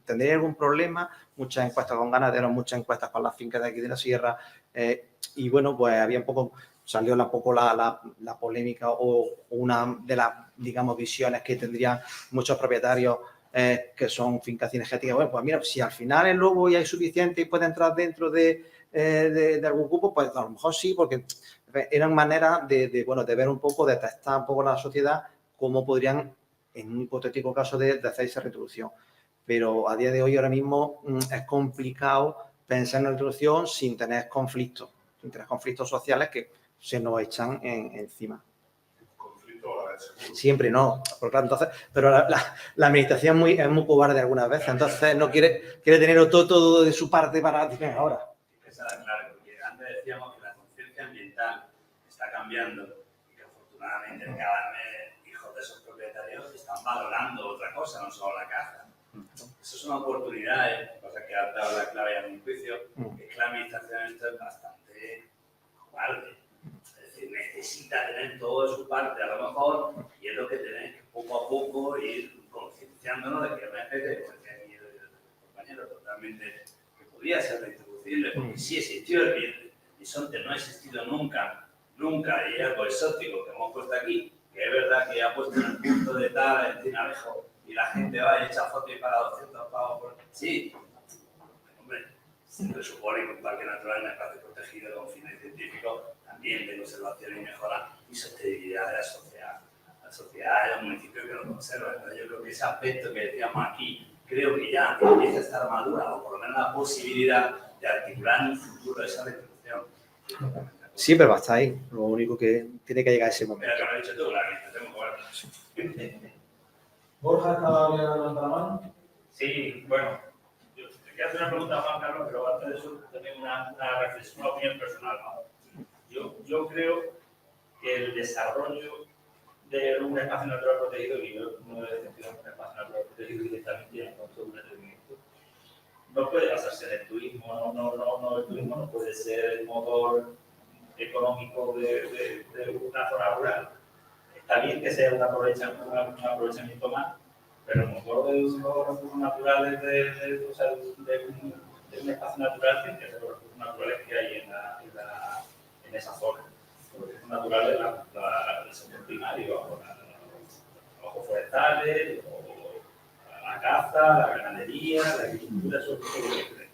¿tendría algún problema? Muchas encuestas con ganaderos, muchas encuestas con las fincas de aquí de la sierra. Y bueno, pues había un poco, salió un poco la polémica o una de las, digamos, visiones que tendrían muchos propietarios que son fincas cinegéticas. Bueno, pues mira, si al final el lobo ya es suficiente y puede entrar dentro de algún cupo, pues a lo mejor sí, porque eran maneras de ver un poco, de testar un poco la sociedad, cómo podrían, en un hipotético caso, de hacer esa reintroducción. Pero a día de hoy, ahora mismo, es complicado pensar en la reintroducción sin tener conflictos sociales que se nos echan encima. Siempre no, por claro, entonces, pero la administración es muy cobarde algunas veces, entonces no quiere tener todo de su parte para decir ahora. Claro, porque antes decíamos que la conciencia ambiental está cambiando y que afortunadamente cada vez hijos de esos propietarios están valorando otra cosa, no solo la caza. Eso es una oportunidad, cosa que ha dado la clave a mi juicio, es que la administración esto es bastante cobarde. Necesita tener todo de su parte, a lo mejor, y es lo que tenéis que poco a poco ir concienciándonos de que es una especie, como decía aquí el compañero, totalmente que podía ser reintroducible, porque sí existió el bisonte, no ha existido nunca, y es algo exótico que hemos puesto aquí, que es verdad que ha puesto en el punto de tal, en Tinarejo, y la gente va y echa fotos y paga 200 pavos por... Sí, hombre, se presupone que un parque natural es un espacio protegido con fines científicos, también de conservación y mejora y sostenibilidad de la sociedad. La sociedad es un municipio que lo conserva. Entonces yo creo que ese aspecto que decíamos aquí, creo que ya empieza a estar madura, o por lo menos la posibilidad de articular en un futuro esa reproducción. Siempre va a estar ahí, lo único que tiene que llegar a ese momento. Pero que lo has dicho tú, la administración cobarde. Borja estaba levantando la mano. Sí, bueno, yo te quiero hacer una pregunta a Juan Carlos, pero antes de eso también una reflexión, una opinión personal, ¿no? Yo creo que el desarrollo de un espacio natural protegido, y yo no he defendido un espacio natural protegido directamente en cuanto a un determinamiento, no puede basarse en el turismo, el turismo no puede ser el motor económico de una zona rural. Está bien que sea un aprovechamiento más, pero el motor de los recursos naturales de un espacio natural tiene que ser los recursos naturales que hay en esa zona. Los recursos naturales del sector primario, los ojos forestales, la caza, la ganadería, la agricultura, eso es lo que creo.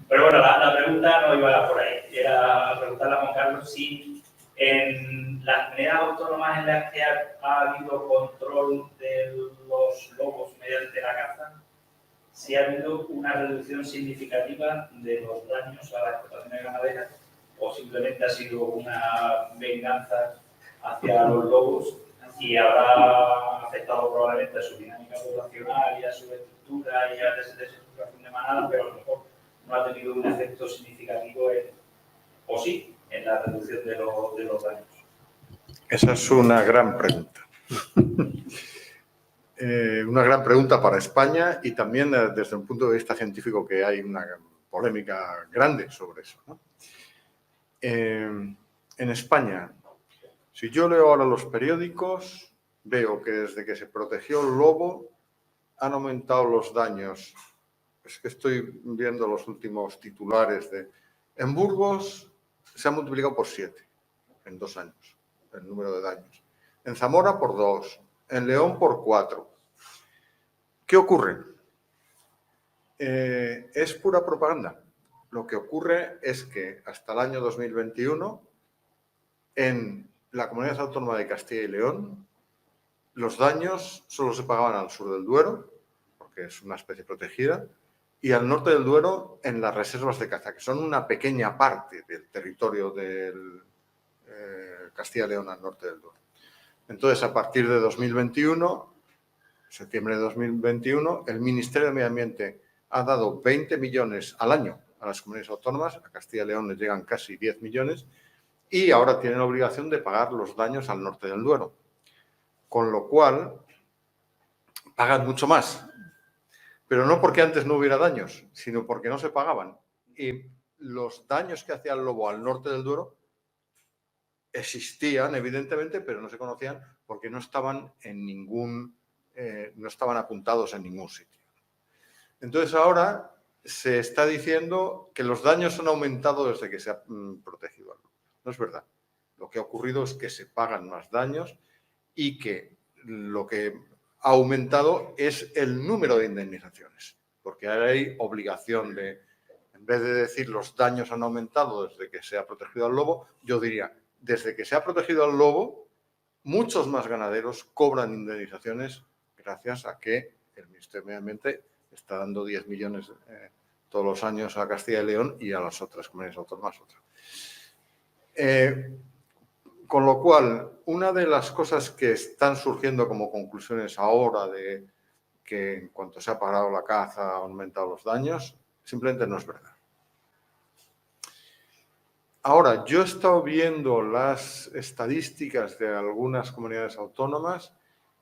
Pero bueno, la pregunta no iba por ahí. Era preguntarle a Juan Carlos si en las comunidades autónomas en las que ha habido control de los lobos mediante la caza, si ha habido una reducción significativa de los daños a las explotaciones ganaderas o simplemente ha sido una venganza hacia los lobos y habrá afectado probablemente a su dinámica poblacional y a su estructura y a la desestructuración de manada, pero a lo mejor no ha tenido un efecto significativo o sí, en la reducción de los daños. Esa es una gran pregunta. Una gran pregunta para España y también desde un punto de vista científico que hay una polémica grande sobre eso, ¿no? En España, si yo leo ahora los periódicos, veo que desde que se protegió el lobo han aumentado los daños. Es que estoy viendo los últimos titulares en Burgos se ha multiplicado por 7 en 2 años el número de daños. En Zamora por 2, en León por 4. ¿Qué ocurre? Es pura propaganda. Lo que ocurre es que hasta el año 2021 en la Comunidad Autónoma de Castilla y León los daños solo se pagaban al sur del Duero, porque es una especie protegida, y al norte del Duero en las reservas de caza, que son una pequeña parte del territorio del Castilla y León al norte del Duero. Entonces, a partir de 2021, septiembre de 2021, el Ministerio de Medio Ambiente ha dado 20 millones al año a las comunidades autónomas, a Castilla y León les llegan casi 10 millones, y ahora tienen la obligación de pagar los daños al norte del Duero. Con lo cual, pagan mucho más. Pero no porque antes no hubiera daños, sino porque no se pagaban. Y los daños que hacía el lobo al norte del Duero existían, evidentemente, pero no se conocían porque no estaban no estaban apuntados en ningún sitio. Entonces ahora se está diciendo que los daños han aumentado desde que se ha protegido al lobo. No es verdad. Lo que ha ocurrido es que se pagan más daños y que lo que ha aumentado es el número de indemnizaciones, porque ahora hay obligación de, en vez de decir los daños han aumentado desde que se ha protegido al lobo, yo diría, desde que se ha protegido al lobo, muchos más ganaderos cobran indemnizaciones gracias a que el Ministerio de Medio Ambiente está dando 10 millones todos los años a Castilla y León y a las otras comunidades autónomas otra. Con lo cual, una de las cosas que están surgiendo como conclusiones ahora de que en cuanto se ha parado la caza ha aumentado los daños, simplemente no es verdad. Ahora, yo he estado viendo las estadísticas de algunas comunidades autónomas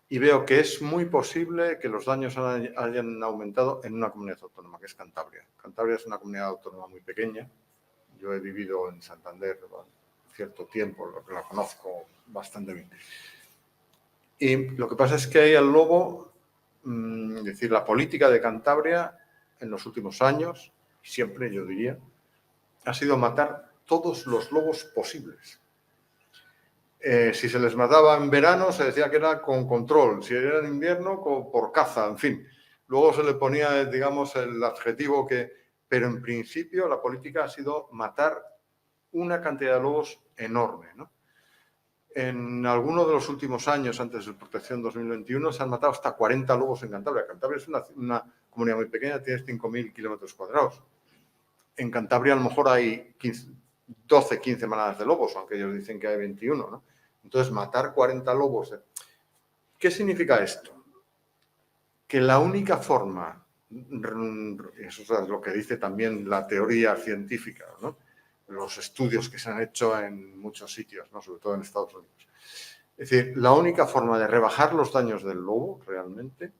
y veo que es muy posible que los daños hayan aumentado en una comunidad autónoma, que es Cantabria. Cantabria es una comunidad autónoma muy pequeña. Yo he vivido en Santander cierto tiempo, lo que la conozco bastante bien. Y lo que pasa es que ahí el lobo, es decir, la política de Cantabria en los últimos años, siempre yo diría, ha sido matar todos los lobos posibles. Si se les mataba en verano, se decía que era con control, si era en invierno, por caza, en fin. Luego se le ponía, digamos, el adjetivo que... Pero en principio la política ha sido matar una cantidad de lobos enorme, ¿no? En alguno de los últimos años, antes de Protección 2021, se han matado hasta 40 lobos en Cantabria. Cantabria es una comunidad muy pequeña, tiene 5.000 kilómetros cuadrados. En Cantabria a lo mejor hay 12, 15 manadas de lobos, aunque ellos dicen que hay 21, ¿no? Entonces, matar 40 lobos... ¿Qué significa esto? Que la única forma, eso es lo que dice también la teoría científica, ¿no? Los estudios que se han hecho en muchos sitios, ¿no? Sobre todo en Estados Unidos. Es decir, la única forma de rebajar los daños del lobo realmente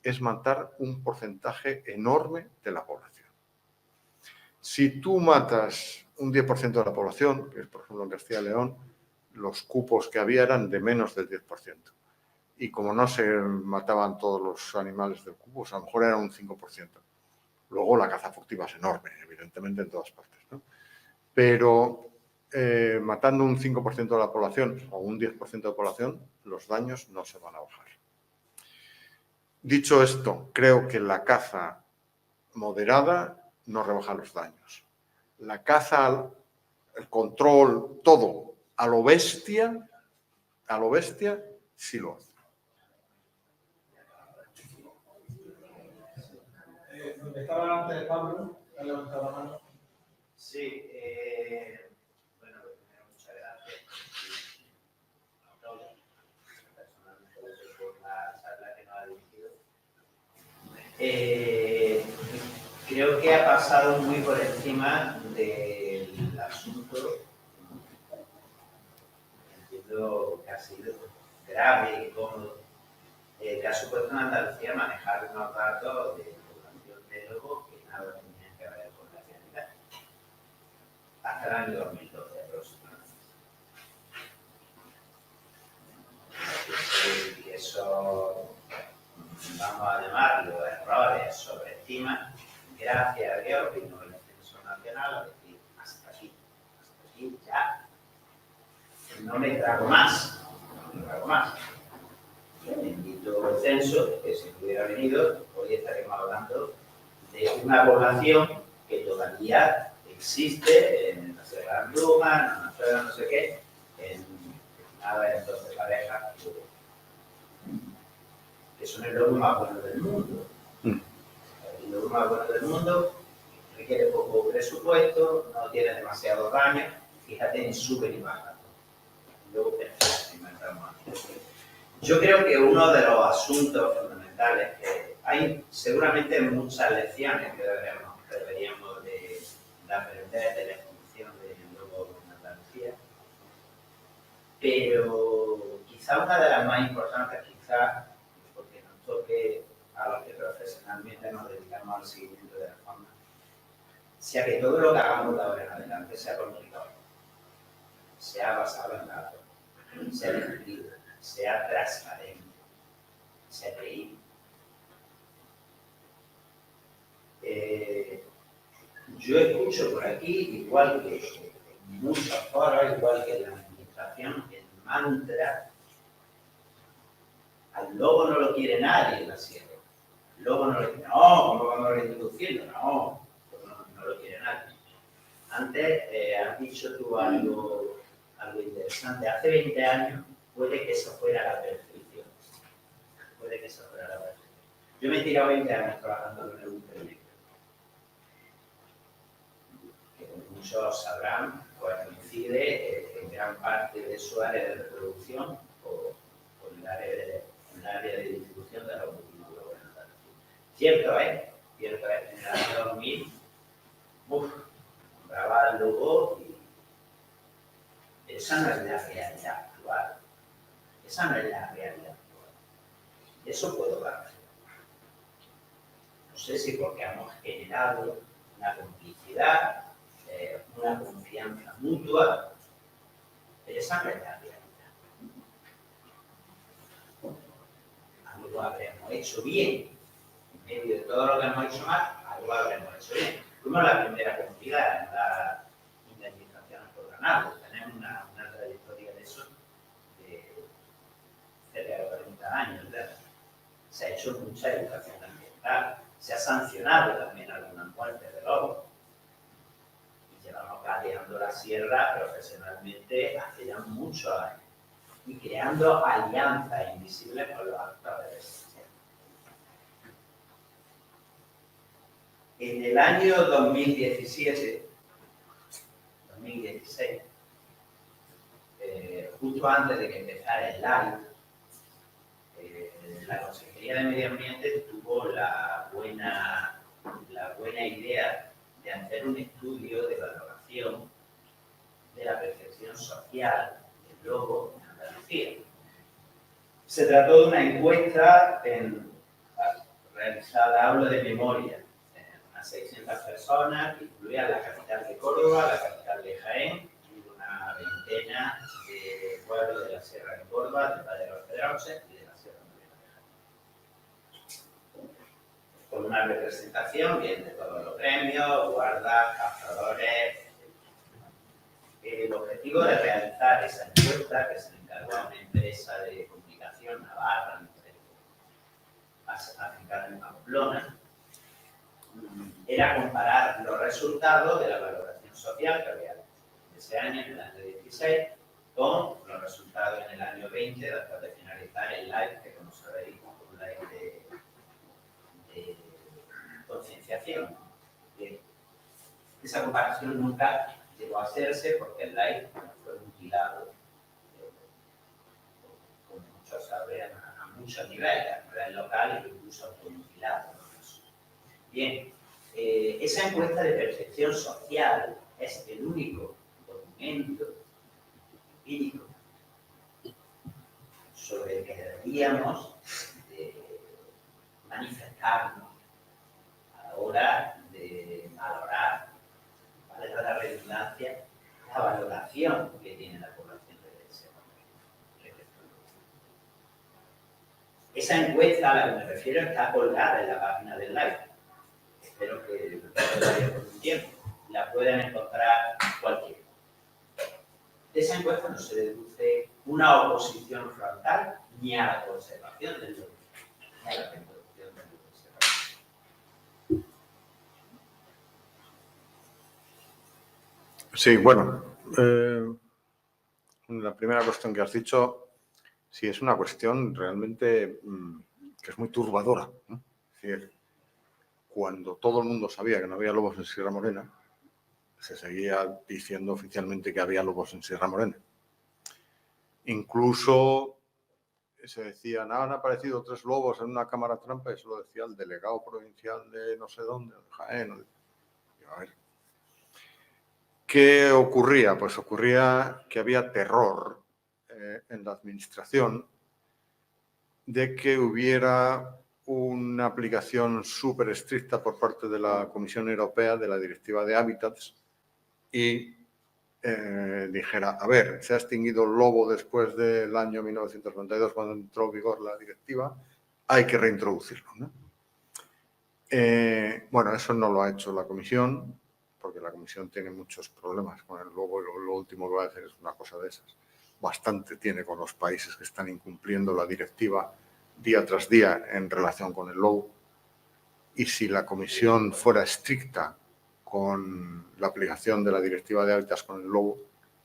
es matar un porcentaje enorme de la población. Si tú matas un 10% de la población, que es por ejemplo en Castilla y León, los cupos que había eran de menos del 10%. Y como no se mataban todos los animales del cupo, a lo mejor era un 5%. Luego la caza furtiva es enorme, evidentemente en todas partes, ¿no? Pero matando un 5% de la población o un 10% de la población, los daños no se van a bajar. Dicho esto, creo que la caza moderada no rebaja los daños. La caza, el control, todo a lo bestia, sí lo hace. Donde estaba antes Pablo, ha levantado la mano. Sí, bueno, primero muchas gracias a todos, personalmente por la charla que nos ha dirigido. Creo que ha pasado muy por encima del asunto. Entiendo que ha sido grave y cómodo, que ha supuesto en Andalucía manejar unos datos de población de lobo que nada tenían que ver con la realidad. Hasta el año 2012 aproximadamente. Y eso, vamos a llamarlo errores, sobreestima, gracias a Dios vino el Censo Nacional a decir hasta aquí ya. No me trago más, Bendito el censo, que si hubiera venido, hoy estaríamos hablando de una población que todavía existe en la Sierra de Andújar, en no sé qué, en nada en 12 parejas, que son el lobo más bueno del mundo. El lobo más bueno del mundo requiere poco presupuesto, no tiene demasiado daño, fíjate en súper y baja. Luego yo creo que uno de los asuntos fundamentales que hay seguramente muchas lecciones que deberíamos de aprender de la extinción del lobo en Andalucía. Pero quizá una de las más importantes, porque nos toque a los que profesionalmente nos dedicamos al seguimiento de la fauna, sea que todo lo que hagamos de ahora en adelante sea complicado, sea basado en datos, sea definido, sea transparente, sea creíble. Yo escucho por aquí, igual que en muchos foros, igual que en la administración, el mantra: al lobo no lo quiere nadie en la sierra. El lobo no lo quiere, no, ¿cómo vamos a reintroducirlo? No, no lo quiere nadie. Antes has dicho tú algo interesante. Hace 20 años puede que eso fuera la perfección. Puede que eso fuera la perfección. Yo me he tirado 20 años trabajando en el Ultramar. Que como muchos sabrán, pues coincide en gran parte de su área de reproducción con el área de distribución de los últimos lobos en Andalucía. Cierto es, en el año 2000, nombraba al lobo y esa no es la realidad actual. Esa no es la realidad actual. Eso puedo dar. No sé si porque hemos generado una complicidad, una confianza mutua, pero esa no es la realidad. Algo habremos hecho bien, en medio de todo lo que hemos hecho mal, algo habremos hecho bien. Fuimos la primera comunidad en la indemnización por ganado. Tenemos una trayectoria de eso de cerca de 40 años. ¿Verdad? Se ha hecho mucha educación ambiental, se ha sancionado también algunas muertes de lobos. Y llevamos galeando la sierra profesionalmente hace ya muchos años y creando alianzas invisibles con los actores de esa. En el año 2016, justo antes de que empezara el live, la Consejería de Medio Ambiente tuvo la buena idea de hacer un estudio de valoración de la percepción social del lobo en Andalucía. Se trató de una encuesta realizada, hablo de memoria, a 600 personas, que incluían la capital de Córdoba, la capital de Jaén y una veintena de pueblos de la Sierra de Córdoba, del Valle de los Pedroches y de la Sierra de Jaén. Con una representación bien de todos los gremios, guardas, cazadores. El objetivo de realizar esa encuesta, que se le encargó a una empresa de comunicación navarra, afincada en Pamplona, era comparar los resultados de la valoración social que había hecho ese año, en el año 16, con los resultados en el año 20, después de finalizar el live, que como sabéis, un live de concienciación. Esa comparación nunca llegó a hacerse porque el live fue mutilado, como muchos saben, a muchos niveles, a nivel local e incluso automutilado. Bien, esa encuesta de percepción social es el único documento empírico sobre el que deberíamos manifestarnos a la hora de valorar, vale la redundancia, la valoración que tiene la población de ese momento. Esa encuesta a la que me refiero está colgada en la página del live. Espero que vaya por un tiempo. La pueden encontrar cualquiera. De esa encuesta no se deduce una oposición frontal ni a la conservación del lobo, ni a la reproducción del lobo. Sí, bueno, la primera cuestión que has dicho, sí, es una cuestión realmente que es muy turbadora, ¿no? Es decir, cuando todo el mundo sabía que no había lobos en Sierra Morena, se seguía diciendo oficialmente que había lobos en Sierra Morena. Incluso se decían, han aparecido 3 lobos en una cámara trampa, y eso lo decía el delegado provincial de no sé dónde, de Jaén. A ver, ¿Qué ocurría? Pues ocurría que había terror en la administración de que hubiera una aplicación súper estricta por parte de la Comisión Europea de la Directiva de Hábitats y dijera, a ver, se ha extinguido el lobo después del año 1992 cuando entró en vigor la directiva, hay que reintroducirlo, ¿no? Bueno, eso no lo ha hecho la Comisión, porque la Comisión tiene muchos problemas con el lobo y lo último que va a hacer es una cosa de esas. Bastante tiene con los países que están incumpliendo la directiva día tras día en relación con el lobo. Y si la Comisión fuera estricta con la aplicación de la Directiva de Hábitats con el lobo,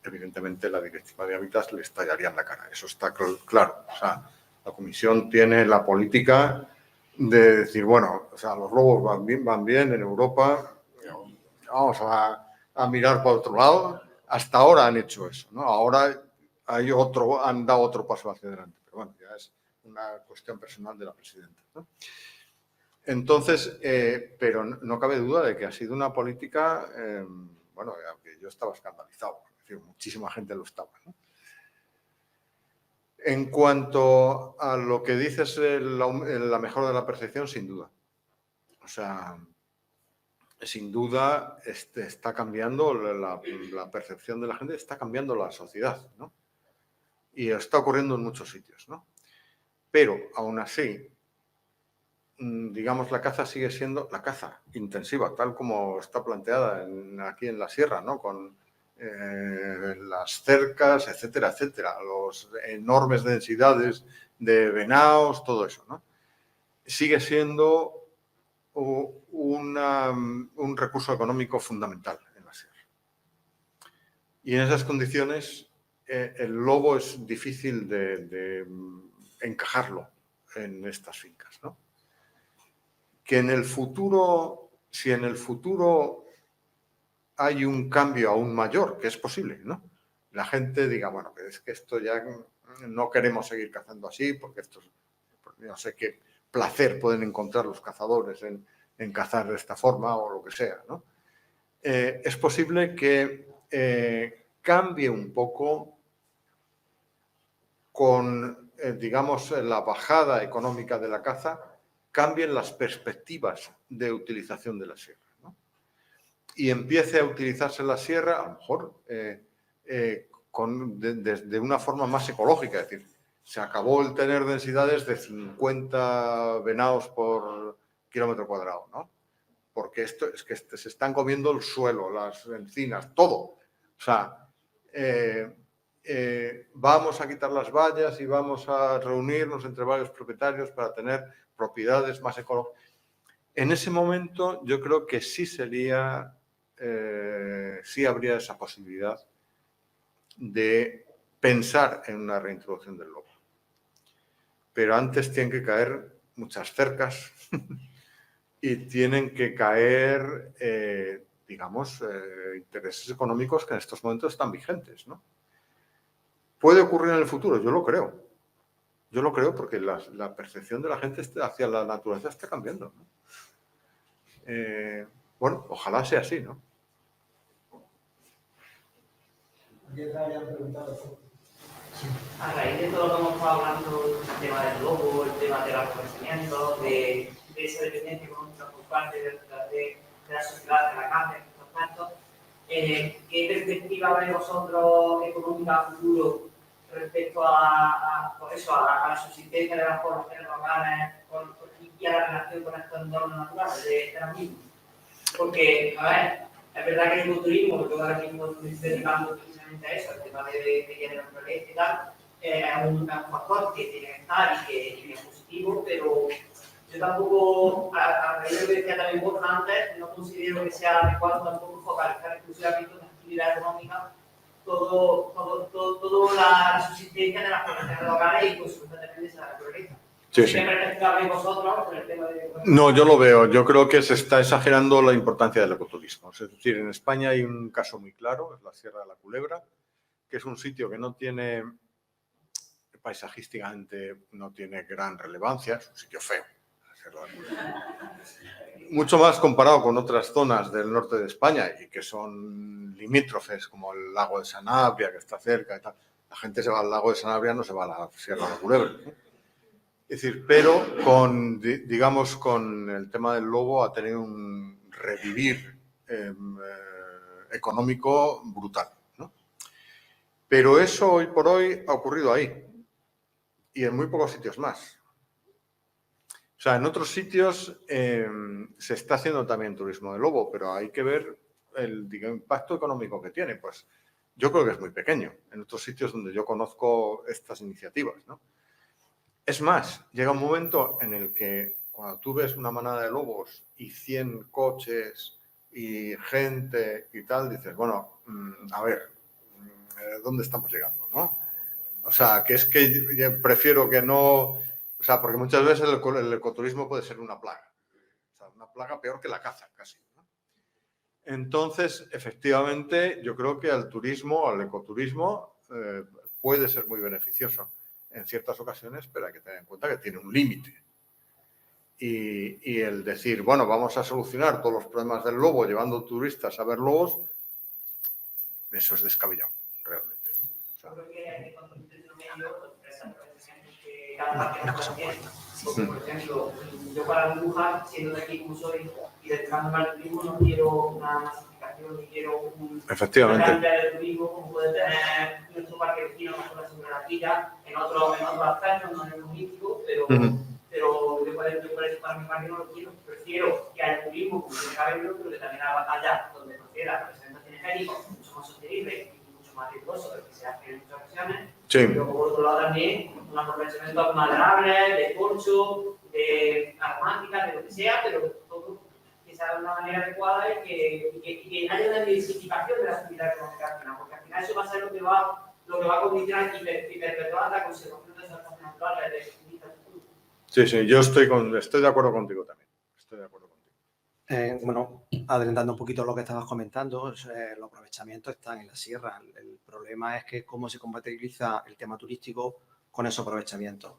evidentemente la Directiva de Hábitats le estallaría en la cara. Eso está claro. O sea, la Comisión tiene la política de decir, bueno, o sea, los lobos van bien en Europa, vamos a mirar para otro lado. Hasta ahora han hecho eso, ¿no? Ahora han dado otro paso hacia adelante. Pero bueno, ya es una cuestión personal de la presidenta, ¿no? Entonces, pero no cabe duda de que ha sido una política, bueno, aunque yo estaba escandalizado, es decir, muchísima gente lo estaba, ¿no? En cuanto a lo que dices, la mejora de la percepción, sin duda. O sea, sin duda está cambiando la percepción de la gente, está cambiando la sociedad, ¿no? Y está ocurriendo en muchos sitios, ¿no? Pero, aún así, digamos, la caza sigue siendo la caza intensiva, tal como está planteada aquí en la sierra, ¿no? Con las cercas, etcétera, etcétera, las enormes densidades de venados, todo eso, ¿no? Sigue siendo un recurso económico fundamental en la sierra. Y en esas condiciones, el lobo es difícil de encajarlo en estas fincas, ¿no? Que en el futuro, si en el futuro hay un cambio aún mayor, que es posible, ¿no? La gente diga, bueno, es que esto ya no queremos seguir cazando así, porque esto, no sé qué placer pueden encontrar los cazadores en cazar de esta forma o lo que sea, ¿no? Es posible que cambie un poco con, digamos, la bajada económica de la caza, cambien las perspectivas de utilización de la sierra, ¿no? Y empiece a utilizarse la sierra, a lo mejor, de una forma más ecológica. Es decir, se acabó el tener densidades de 50 venados por kilómetro cuadrado, ¿no? Porque esto es que se están comiendo el suelo, las encinas, todo. O sea, vamos a quitar las vallas y vamos a reunirnos entre varios propietarios para tener propiedades más ecológicas. En ese momento yo creo que sí sería, sí habría esa posibilidad de pensar en una reintroducción del lobo. Pero antes tienen que caer muchas cercas y tienen que caer, digamos, intereses económicos que en estos momentos están vigentes, ¿no? ¿Puede ocurrir en el futuro? Yo lo creo. Yo lo creo porque la percepción de la gente hacia la naturaleza está cambiando, ¿no? Bueno, ojalá sea así, ¿no? A raíz de todo lo que hemos estado hablando, el tema del lobo, el tema del abastecimiento, de esa dependencia económica por parte de la sociedad, de la caza, en estos aspectos, ¿qué perspectiva veis vosotros económica a futuro respecto a la subsistencia de las poblaciones locales y a la relación con estos entornos naturales de ahora mismo? Porque, a ver, es verdad que el ecoturismo, que yo ahora mismo estoy dedicando precisamente a eso, el tema de género y tal, es un factor que tiene que estar y que es positivo, pero yo tampoco, a raíz de lo que decía también vos antes, no considero que sea adecuado tampoco focalizar exclusivamente en la actividad económica toda la subsistencia de las poblaciones locales y consecuentemente de esa naturaleza. Sí, sí. No, yo lo veo. Yo creo que se está exagerando la importancia del ecoturismo. Es decir, en España hay un caso muy claro, es la Sierra de la Culebra, que es un sitio que no tiene, paisajísticamente, no tiene gran relevancia, es un sitio feo, la Sierra de la Culebra. mucho más comparado con otras zonas del norte de España y que son limítrofes, como el lago de Sanabria, que está cerca y tal. La gente se va al lago de Sanabria, no se va a la Sierra de Culebra. Es decir, pero con, digamos, con el tema del lobo ha tenido un revivir económico brutal, ¿no? Pero eso hoy por hoy ha ocurrido ahí y en muy pocos sitios más. O sea, en otros sitios se está haciendo también turismo de lobo, pero hay que ver el impacto económico que tiene. Pues yo creo que es muy pequeño en otros sitios donde yo conozco estas iniciativas, ¿no? Es más, llega un momento en el que cuando tú ves una manada de lobos y 100 coches y gente y tal, dices, bueno, a ver, ¿dónde estamos llegando, no? O sea, que es que yo prefiero que no... O sea, porque muchas veces el ecoturismo puede ser una plaga. O sea, una plaga peor que la caza, casi, ¿no? Entonces, efectivamente, yo creo que al turismo, al ecoturismo, puede ser muy beneficioso en ciertas ocasiones, pero hay que tener en cuenta que tiene un límite. Y el decir, bueno, vamos a solucionar todos los problemas del lobo llevando turistas a ver lobos, eso es descabellado, realmente, ¿no? O sea, creo que hay que construir un medio que cada parte no tiene. Por ejemplo, yo para dibujar, siendo de aquí como soy, y dedicándome al turismo, no quiero una masificación, ni quiero un efectivamente. de turismo como puede tener nuestro parque vecino, sobre la quilla, en otros aspectos, no en el turístico, pero yo por eso para mi parque no lo quiero. Prefiero que haya turismo como tiene que haberlo, pero que también haya donde considera la representación escénica mucho más sostenible y mucho más riguroso de lo que se hace en muchas ocasiones. Sí. Pero por otro lado también un aprovechamiento maderables, de corcho, de aromáticas, de lo que sea, pero todo que se haga de una manera adecuada y que haya una diversificación de la actividad económica, porque al final eso va a ser lo que va a condicionar y perpetuar la conservación de esas zonas naturales de Sí, sí, yo estoy de acuerdo contigo también. Estoy de acuerdo contigo. Bueno, adelantando un poquito lo que estabas comentando, los aprovechamientos están en la sierra. El problema es que cómo se compatibiliza el tema turístico con esos aprovechamientos.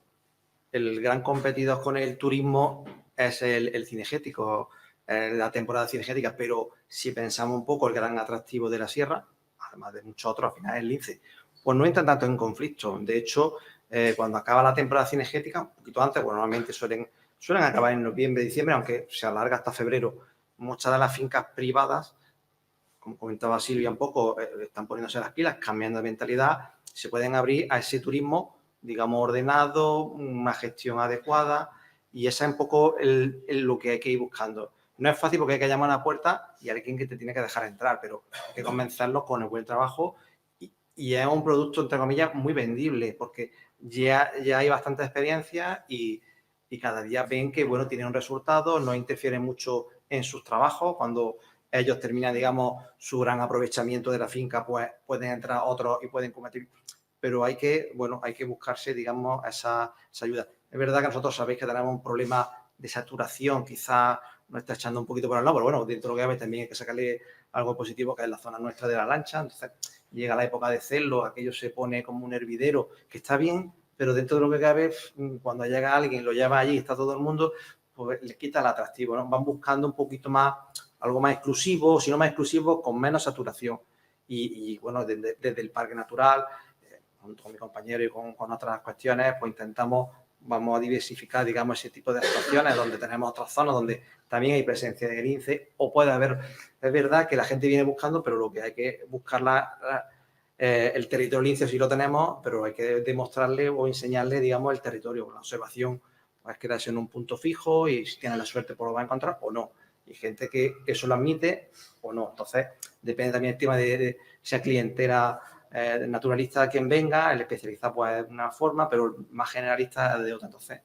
El gran competidor con el turismo es el cinegético, la temporada cinegética, pero si pensamos un poco el gran atractivo de la sierra, además de muchos otros, al final es el lince, pues no entran tanto en conflicto. De hecho, cuando acaba la temporada cinegética, un poquito antes, bueno, normalmente suelen acabar en noviembre, diciembre, aunque se alarga hasta febrero. Muchas de las fincas privadas, como comentaba Silvia un poco, están poniéndose las pilas, cambiando de mentalidad, se pueden abrir a ese turismo, digamos, ordenado, una gestión adecuada, y esa es un poco lo que hay que ir buscando. No es fácil porque hay que llamar a la puerta y hay alguien que te tiene que dejar entrar, pero hay que convencerlos con el buen trabajo y es un producto, entre comillas, muy vendible, porque ya hay bastante experiencia y cada día ven que, bueno, tienen un resultado, no interfieren mucho en sus trabajos. Cuando ellos terminan, digamos, su gran aprovechamiento de la finca, pues pueden entrar otros y pueden competir. Pero hay que buscarse, digamos, esa ayuda. Es verdad que nosotros sabéis que tenemos un problema de saturación, quizás nos está echando un poquito por el lado, pero bueno, dentro de lo que cabe también hay que sacarle algo positivo, que es la zona nuestra de la Lancha. Entonces llega la época de celo, aquello se pone como un hervidero, que está bien, pero dentro de lo que cabe, cuando llega alguien, lo lleva allí, está todo el mundo, pues les quita el atractivo, ¿no? Van buscando un poquito más, algo más exclusivo, si no más exclusivo, con menos saturación. Y bueno, desde el Parque Natural, junto con mi compañero y con otras cuestiones, pues vamos a diversificar, digamos, ese tipo de actuaciones donde tenemos otras zonas donde también hay presencia de lince, o puede haber, es verdad que la gente viene buscando, pero lo que hay que buscar el territorio lince sí lo tenemos, pero hay que demostrarle o enseñarle, digamos, el territorio. La observación va a quedarse en un punto fijo y si tiene la suerte pues lo va a encontrar o no. Y gente que eso lo admite o no. Entonces, depende también el tema de esa clientela naturalista quien venga, el especialista pues de una forma, pero el más generalista de otra. Entonces,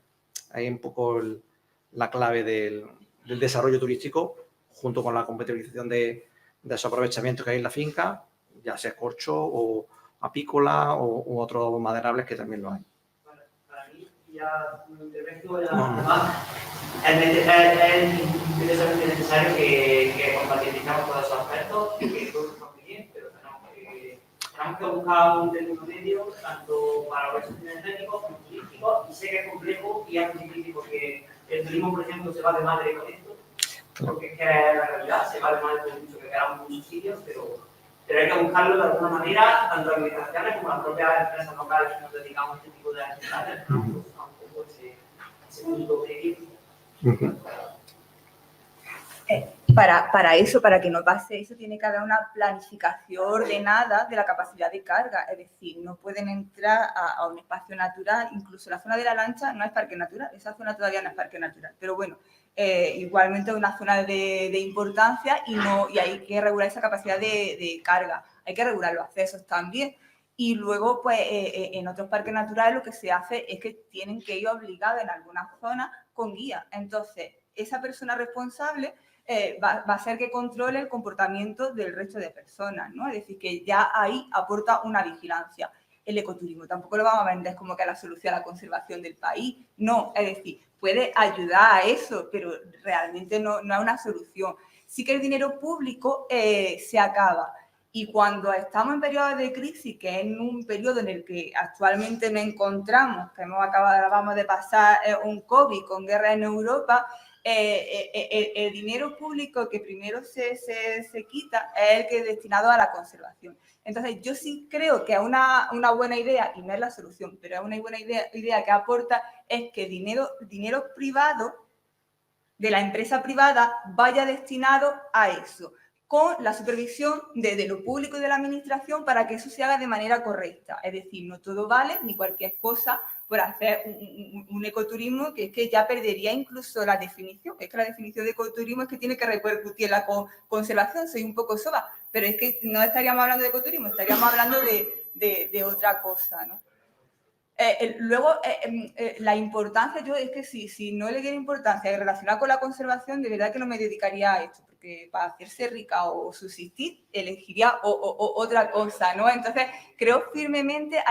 ahí un poco la clave del desarrollo turístico junto con la compatibilización de esos aprovechamientos que hay en la finca, ya sea corcho o apícola u otros maderables que también lo hay. Para mí, ya además, es necesario que compatibilicemos todos esos aspectos y que todo está muy bien, pero tenemos que buscar un término medio tanto para los energéticos como turísticos, y sé que es complejo y es muy difícil porque el turismo, por ejemplo, se va de madre con esto porque es que es la realidad, se vale más de mucho que queramos muchos sitios, pero hay que buscarlo de alguna manera, tanto administraciones como las propias empresas locales que nos dedicamos a este tipo de actividades, ¿no? Pues, a un poco ese punto de equilibrio. Para eso, para que no pase eso, tiene que haber una planificación ordenada de la capacidad de carga. Es decir, no pueden entrar a un espacio natural, incluso la zona de la Lancha no es parque natural, esa zona todavía no es parque natural. Pero bueno, igualmente es una zona de importancia y hay que regular esa capacidad de carga. Hay que regular los accesos también. Y luego, pues, en otros parques naturales lo que se hace es que tienen que ir obligados en algunas zonas con guía. Entonces, esa persona responsable va a ser que controle el comportamiento del resto de personas, ¿no? Es decir, que ya ahí aporta una vigilancia. El ecoturismo tampoco lo vamos a vender como que es la solución a la conservación del país, no, es decir, puede ayudar a eso, pero realmente no es una solución. Sí que el dinero público se acaba. Y cuando estamos en periodos de crisis, que es en un periodo en el que actualmente nos encontramos, que acabamos de pasar un COVID con guerra en Europa, el dinero público que primero se quita es el que es destinado a la conservación. Entonces, yo sí creo que es una buena idea, y no es la solución, pero es una buena idea que aporta, es que dinero privado de la empresa privada vaya destinado a eso, con la supervisión de lo público y de la administración para que eso se haga de manera correcta. Es decir, no todo vale, ni cualquier cosa por hacer un ecoturismo que es que ya perdería incluso la definición. Es que la definición de ecoturismo es que tiene que repercutir en la conservación. Soy un poco soba, pero es que no estaríamos hablando de ecoturismo, estaríamos hablando de otra cosa, ¿no? Luego, la importancia, yo es que si no le diera importancia relacionada con la conservación, de verdad que no me dedicaría a esto, porque para hacerse rica o subsistir, elegiría otra cosa, ¿no? Entonces, creo firmemente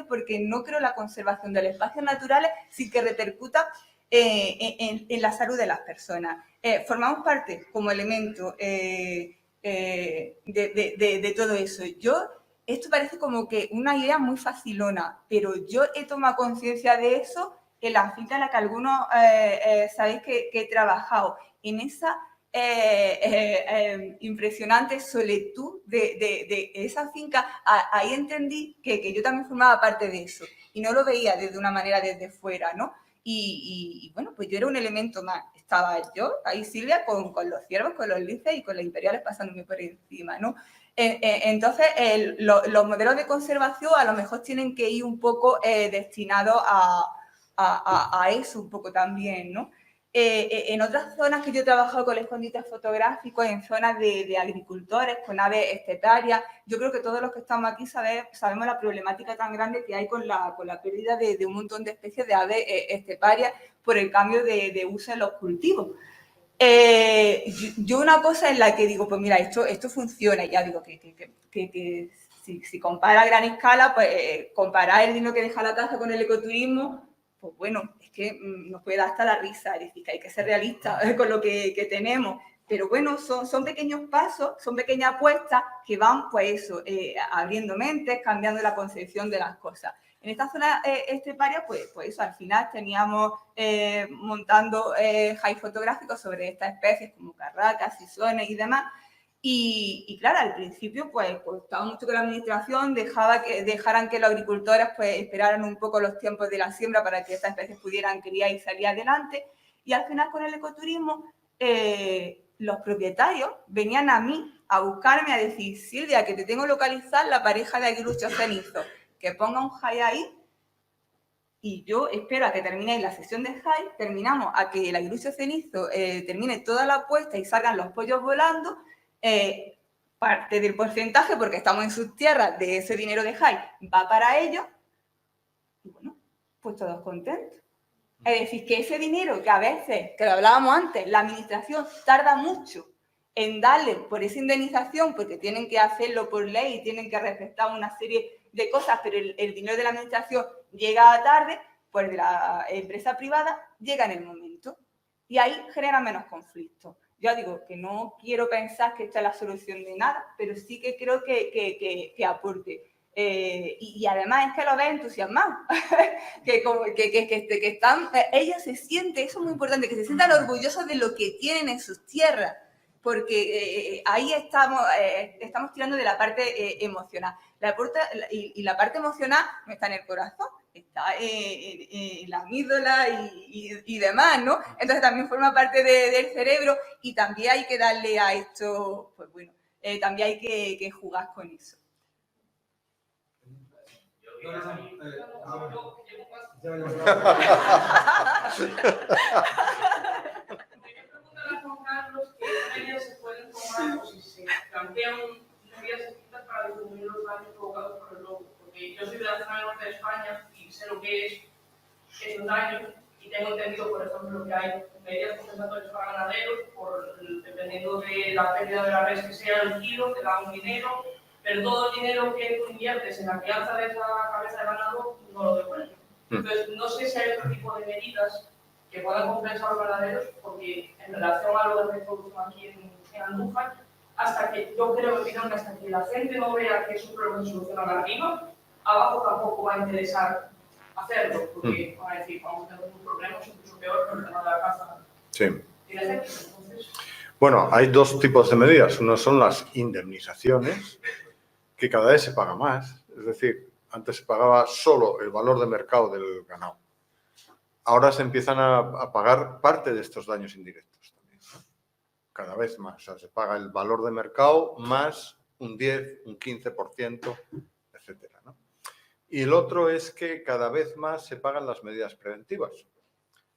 porque no creo la conservación de los espacios naturales sin que repercuta en la salud de las personas. Formamos parte como elemento de todo eso. Esto parece como que una idea muy facilona, pero yo he tomado conciencia de eso en la finca en la que algunos sabéis que he trabajado, en esa impresionante solitud de esa finca. Ahí entendí que yo también formaba parte de eso y no lo veía desde una manera desde fuera, ¿no? Y bueno, pues yo era un elemento más. Estaba yo, ahí Silvia, con los ciervos, con los linces y con las imperiales pasándome por encima, ¿no? Entonces, los modelos de conservación a lo mejor tienen que ir un poco destinados a eso un poco también, ¿no? En otras zonas que yo he trabajado con escondites fotográficos, en zonas de agricultores, con aves esteparias, yo creo que todos los que estamos aquí sabemos la problemática tan grande que hay con la pérdida de un montón de especies de aves esteparias por el cambio de uso en los cultivos. Yo una cosa en la que digo, pues mira, esto funciona, y ya digo que si compara a gran escala, pues comparar el dinero que deja la caza con el ecoturismo, pues bueno, es que nos puede dar hasta la risa, es decir, que hay que ser realistas con lo que tenemos. Pero bueno, son pequeños pasos, son pequeñas apuestas que van, pues eso, abriendo mentes, cambiando la concepción de las cosas. En esta zona esteparia, pues eso, al final teníamos montando high fotográficos sobre estas especies como carracas, sisones y demás. Y claro, al principio pues costaba mucho que la administración dejaran que los agricultores pues esperaran un poco los tiempos de la siembra para que estas especies pudieran criar y salir adelante. Y al final con el ecoturismo, los propietarios venían a mí a buscarme a decir, Silvia, que te tengo localizar la pareja de aguiluchos cenizos, que ponga un high ahí, y yo espero a que termine la sesión de high, terminamos a que el aguilucho cenizo termine toda la puesta y salgan los pollos volando, parte del porcentaje, porque estamos en sus tierras, de ese dinero de high va para ellos, y bueno, pues todos contentos. Es decir, que ese dinero que a veces, que lo hablábamos antes, la administración tarda mucho en darle por esa indemnización, porque tienen que hacerlo por ley y tienen que respetar una serie de cosas, pero el dinero de la administración llega tarde, pues de la empresa privada llega en el momento. Y ahí genera menos conflictos. Yo digo que no quiero pensar que esta es la solución de nada, pero sí que creo que aporte. Y además es que lo ves entusiasmado, que están, ellos se sienten, eso es muy importante, que se sientan orgullosos de lo que tienen en sus tierras, porque ahí estamos tirando de la parte emocional. La parte emocional no está en el corazón, está en la amígdala y demás, ¿no? Entonces también forma parte del cerebro y también hay que darle a esto, pues bueno, también hay que jugar con eso. Carlos, que medidas se pueden tomar o si se plantean medidas distintas para disminuir los daños provocados por el lobo. Porque yo soy de la zona del norte de España y sé lo que es esos daños y tengo entendido, por ejemplo, que hay medidas compensatorias para ganaderos, dependiendo de la pérdida de la res que sea el kilo, te dan un dinero, pero todo el dinero que tú inviertes en la crianza de esa cabeza de ganado no lo devuelves. Entonces, no sé si hay otro tipo de medidas que puedan compensar a los ganaderos, porque en relación a lo de reproducción aquí en Andújar, yo creo que hasta que la gente no vea que es un problema que se soluciona arriba, abajo tampoco va a interesar hacerlo, porque van a decir, vamos a tener un problema, es incluso peor que el tema de la caza. Sí. Entonces, bueno, hay dos tipos de medidas. Uno son las indemnizaciones, que cada vez se paga más. Es decir, antes se pagaba solo el valor de mercado del ganado. Ahora se empiezan a pagar parte de estos daños indirectos también, ¿no? Cada vez más. O sea, se paga el valor de mercado más un 10, un 15%, etcétera, ¿no? Y el otro es que cada vez más se pagan las medidas preventivas.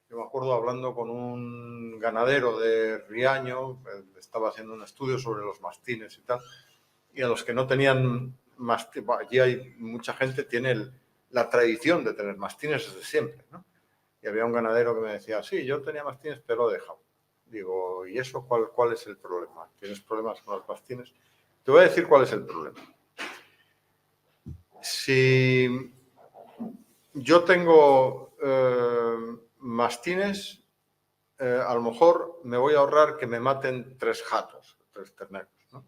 Yo me acuerdo hablando con un ganadero de Riaño, estaba haciendo un estudio sobre los mastines y tal, y a los que no tenían mastines, allí hay mucha gente, tiene la tradición de tener mastines desde siempre, ¿no? Y había un ganadero que me decía, sí, yo tenía mastines, pero lo he dejado. Digo, ¿y eso cuál es el problema? ¿Tienes problemas con los mastines? Te voy a decir cuál es el problema. Si yo tengo mastines, a lo mejor me voy a ahorrar que me maten 3 jatos, 3 terneros, ¿no?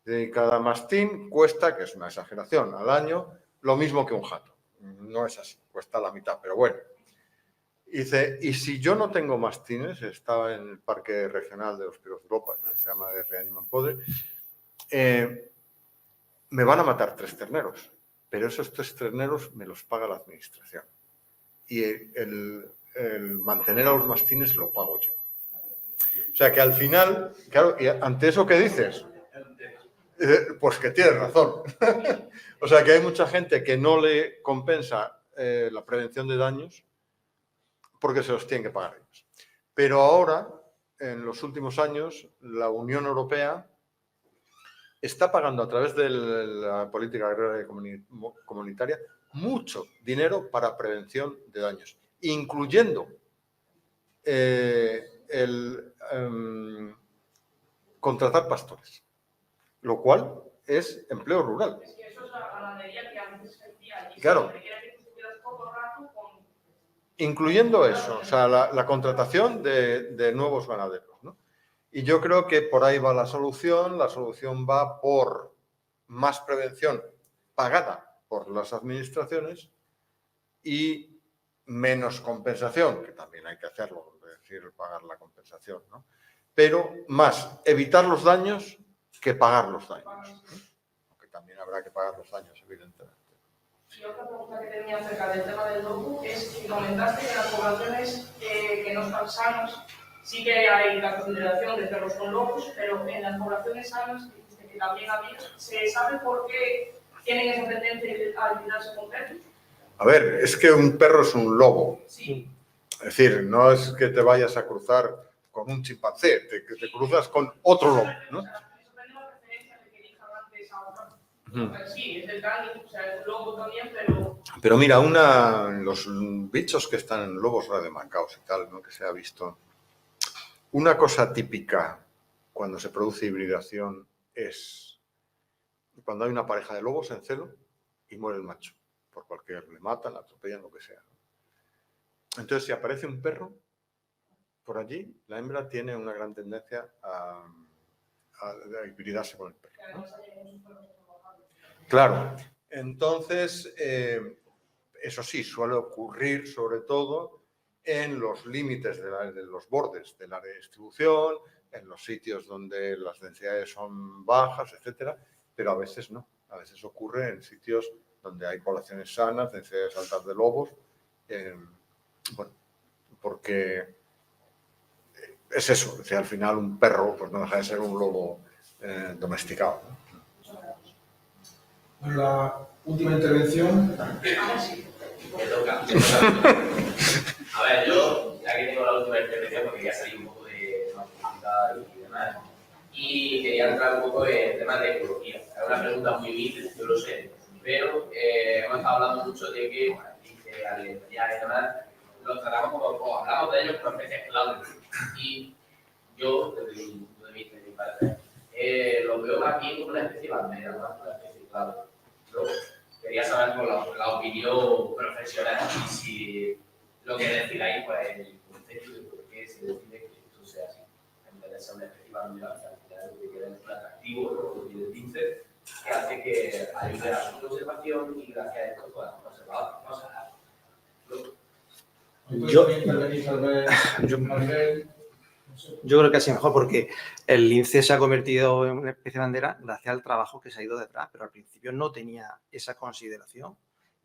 Y cada mastín cuesta, que es una exageración, al año lo mismo que un jato. No es así, cuesta la mitad, pero bueno. Dice, y si yo no tengo mastines, estaba en el Parque Regional de los Piros de Europa, que se llama de Riaño Mampodre, me van a matar 3 terneros, pero esos 3 terneros me los paga la administración. Y el mantener a los mastines lo pago yo. O sea que al final, claro, y ante eso, ¿qué dices? Pues que tienes razón. O sea que hay mucha gente que no le compensa la prevención de daños porque se los tienen que pagar ellos. Pero ahora, en los últimos años, la Unión Europea está pagando a través de la política agraria comunitaria mucho dinero para prevención de daños, incluyendo contratar pastores, lo cual es empleo rural. Es que eso es la ganadería que antes se hacía. Claro. Incluyendo eso, o sea, la contratación de nuevos ganaderos, ¿no? Y yo creo que por ahí va la solución va por más prevención pagada por las administraciones y menos compensación, que también hay que hacerlo, es decir, pagar la compensación, ¿no? Pero más evitar los daños que pagar los daños, ¿no? Aunque también habrá que pagar los daños, evidentemente. Y otra pregunta que tenía acerca del tema del lobo es que comentaste que en las poblaciones que no están sanas sí que hay la consideración de perros con lobos, pero en las poblaciones sanas, que también había, ¿se sabe por qué tienen esa tendencia a alimentarse con perros? A ver, es que un perro es un lobo. Sí. Es decir, no es que te vayas a cruzar con un chimpancé, te cruzas con otro lobo, ¿no? Sí, es el cani, o sea, el lobo también, pero... Pero mira, los bichos que están en lobos radiomarcados y tal, ¿no? Que se ha visto, una cosa típica cuando se produce hibridación es cuando hay una pareja de lobos en celo y muere el macho, por cualquier, le matan, le atropellan, lo que sea. Entonces, si aparece un perro por allí, la hembra tiene una gran tendencia a hibridarse con el perro, ¿no? Claro, Entonces, eso sí, suele ocurrir sobre todo en los límites de los bordes del área de distribución, en los sitios donde las densidades son bajas, etcétera, pero a veces no. A veces ocurre en sitios donde hay poblaciones sanas, densidades altas de lobos, bueno, porque es eso, o sea, al final un perro pues no deja de ser un lobo domesticado, ¿no? La última intervención. Me toca. A ver, yo aquí tengo la última intervención porque quería salir un poco de política y demás. Y quería entrar un poco en temas de ecología. Es una pregunta muy humilde, yo lo sé, pero hemos estado hablando mucho de que, bueno, alimentarias y demás, los tratamos como, o hablamos de ellos como especies clave. Y yo, desde mi punto de vista, de mi parte, los veo más bien como una especie bandera, más que una especie clave. Yo quería saber por la opinión profesional y si lo que decidáis, pues, el concepto de por qué se decide que esto sea así. En vez de ser una especie bandera, que al final lo que quiere es un atractivo, lo que tiene pince, que hace que ayude a su conservación y gracias a esto podamos conservar. Yo creo que así mejor, porque el lince se ha convertido en una especie de bandera gracias al trabajo que se ha ido detrás, pero al principio no tenía esa consideración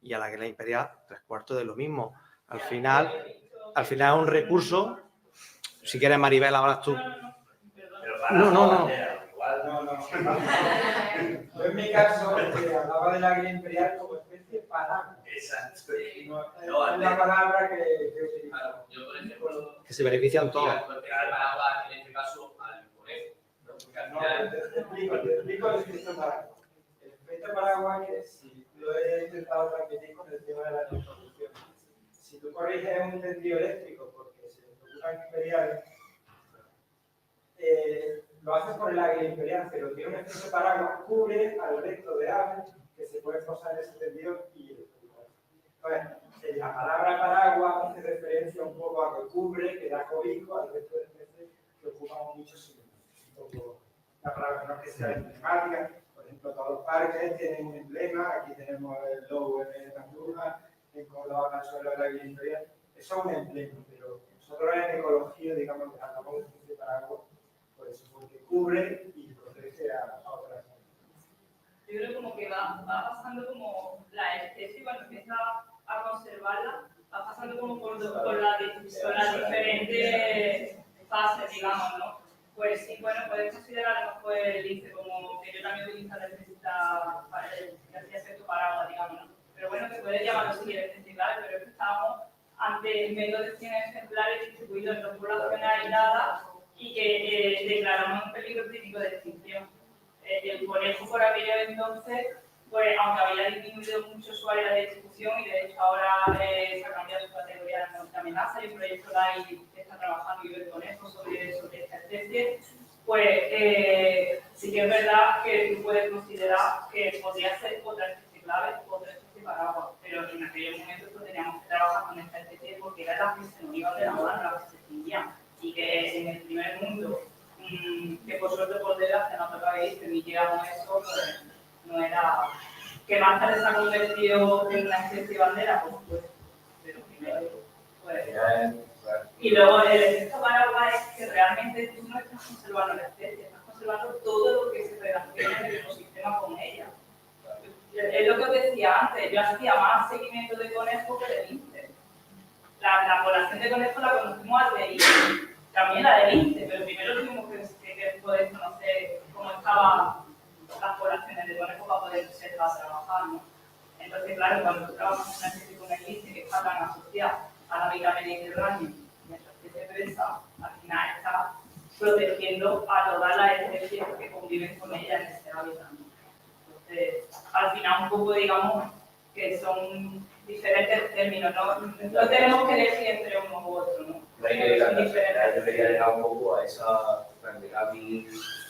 y a la que la imperial 3/4 de lo mismo. Al final es un recurso. Si quieres, Maribel, hablas tú. No. Yo en mi caso hablaba del águila imperial como especie paraguas. Exacto. No es la palabra que utilizamos. Yo, por ejemplo, Que se benefician todos. Paraguas, en este caso, al conejo. No, te explico el efecto paraguas. El efecto paraguas es, si lo he intentado transmitir con el tema de la reproducción. Si tú corriges un tendido eléctrico porque se procuran imperiales, lo haces por el águila imperial, pero tiene un efecto paraguas, cubre al resto de aves que se pueden posar en ese tendido y entonces, la palabra paraguas hace referencia un poco a que cubre, que da cobijo al resto de especies que ocupamos mucho sitio. La palabra no es que sea emblemática, por ejemplo, todos los parques tienen un emblema, aquí tenemos el logo de Andújar, en Córdoba, en el suelo del águila imperial, eso es un emblema, pero nosotros en ecología, digamos, hablamos de paraguas, por eso, porque cubre y protege a otras. Yo creo como que va pasando como la especie, cuando empieza a conservarla, va pasando como por las diferentes fases, digamos, ¿no? Pues sí, bueno, puedes considerar a lo mejor el lince como que yo también utilizo la necesita para el efecto paraguas, digamos, ¿no? Pero bueno, que puedes llamarlo si quieres especificar, pero es que estábamos ante menos de 100 ejemplares distribuidos en dos poblaciones aisladas y que declaramos un peligro crítico de extinción. El conejo por aquello entonces, pues aunque había disminuido mucho su área de distribución y de hecho ahora se ha cambiado su categoría de amenaza y un proyecto LAI está trabajando y el conejo sobre esta especie, pues sí que es verdad que tú puedes considerar que podría ser otra especie clave, otra especie paraguas, pero en aquellos momentos pues, teníamos que trabajar con esta especie porque era la que se nos iba de la mano, la que se extinguían y que en el primer mundo que por suerte por desgracia no tocaba ir, permitiéramos eso, pues no era que más tarde se ha convertido en una especie de bandera, por supuesto, pero primero, pues. Y luego el efecto paraguas es que realmente tú no estás conservando la especie, estás conservando todo lo que se relaciona en el ecosistema con ella. Es lo que os decía antes, yo hacía más seguimiento de conejos que de lince. La población de conejos la conocimos al de también la de lince, pero primero tuvimos que poder conocer cómo estaban las poblaciones de conejos para poder observar, trabajar, ¿no? Entonces, claro, cuando tú trabajas en una especie con el lince que está tan asociada a la vida mediterránea, nuestra especie presa, al final está protegiendo a todas las especies que conviven con ella en ese hábitat, ¿no? Entonces, al final un poco, digamos, que son diferentes términos, no tenemos que elegir entre uno u otro, ¿no? Yo quería llegar un poco a esa,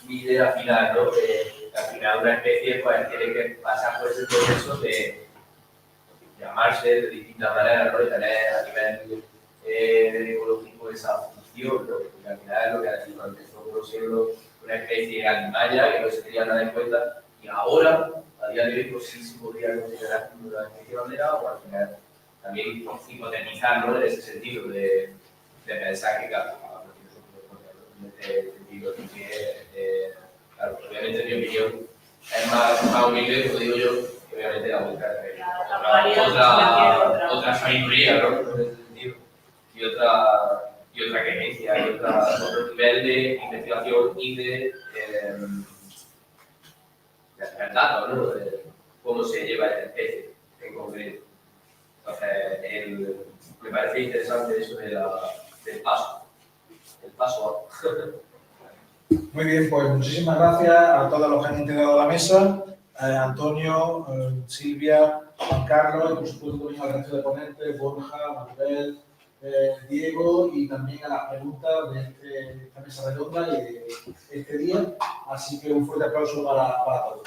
mi idea final, ¿no? Que al final una especie pues tiene que pasar por ese proceso de llamarse de distintas maneras, ¿no? Y tener a nivel ecológico esa función, ¿no? Porque al final es lo que ha empezó por siendo una especie animalia que no se tenía nada en cuenta y ahora, a día de hoy pues sí se podría considerar una especie de bandera, o al final también hipotetizar, ¿no? En ese sentido de pensar que, claro, en este sentido, que, claro, obviamente en mi opinión es más humilde, como digo yo, que obviamente la vuelta otra sabiduría, ¿no? En ese sentido, y otra creencia, y otro nivel de investigación y de datos, ¿no? De cómo se lleva esta especie en concreto. Entonces, me parece interesante eso del paso. El paso. Muy bien, pues muchísimas gracias a todos los que han integrado la mesa, Antonio, Silvia, Juan Carlos, y por supuesto también al resto de ponentes, Borja, Maribel, Diego, y también a las preguntas de esta mesa redonda y de este día. Así que un fuerte aplauso para todos.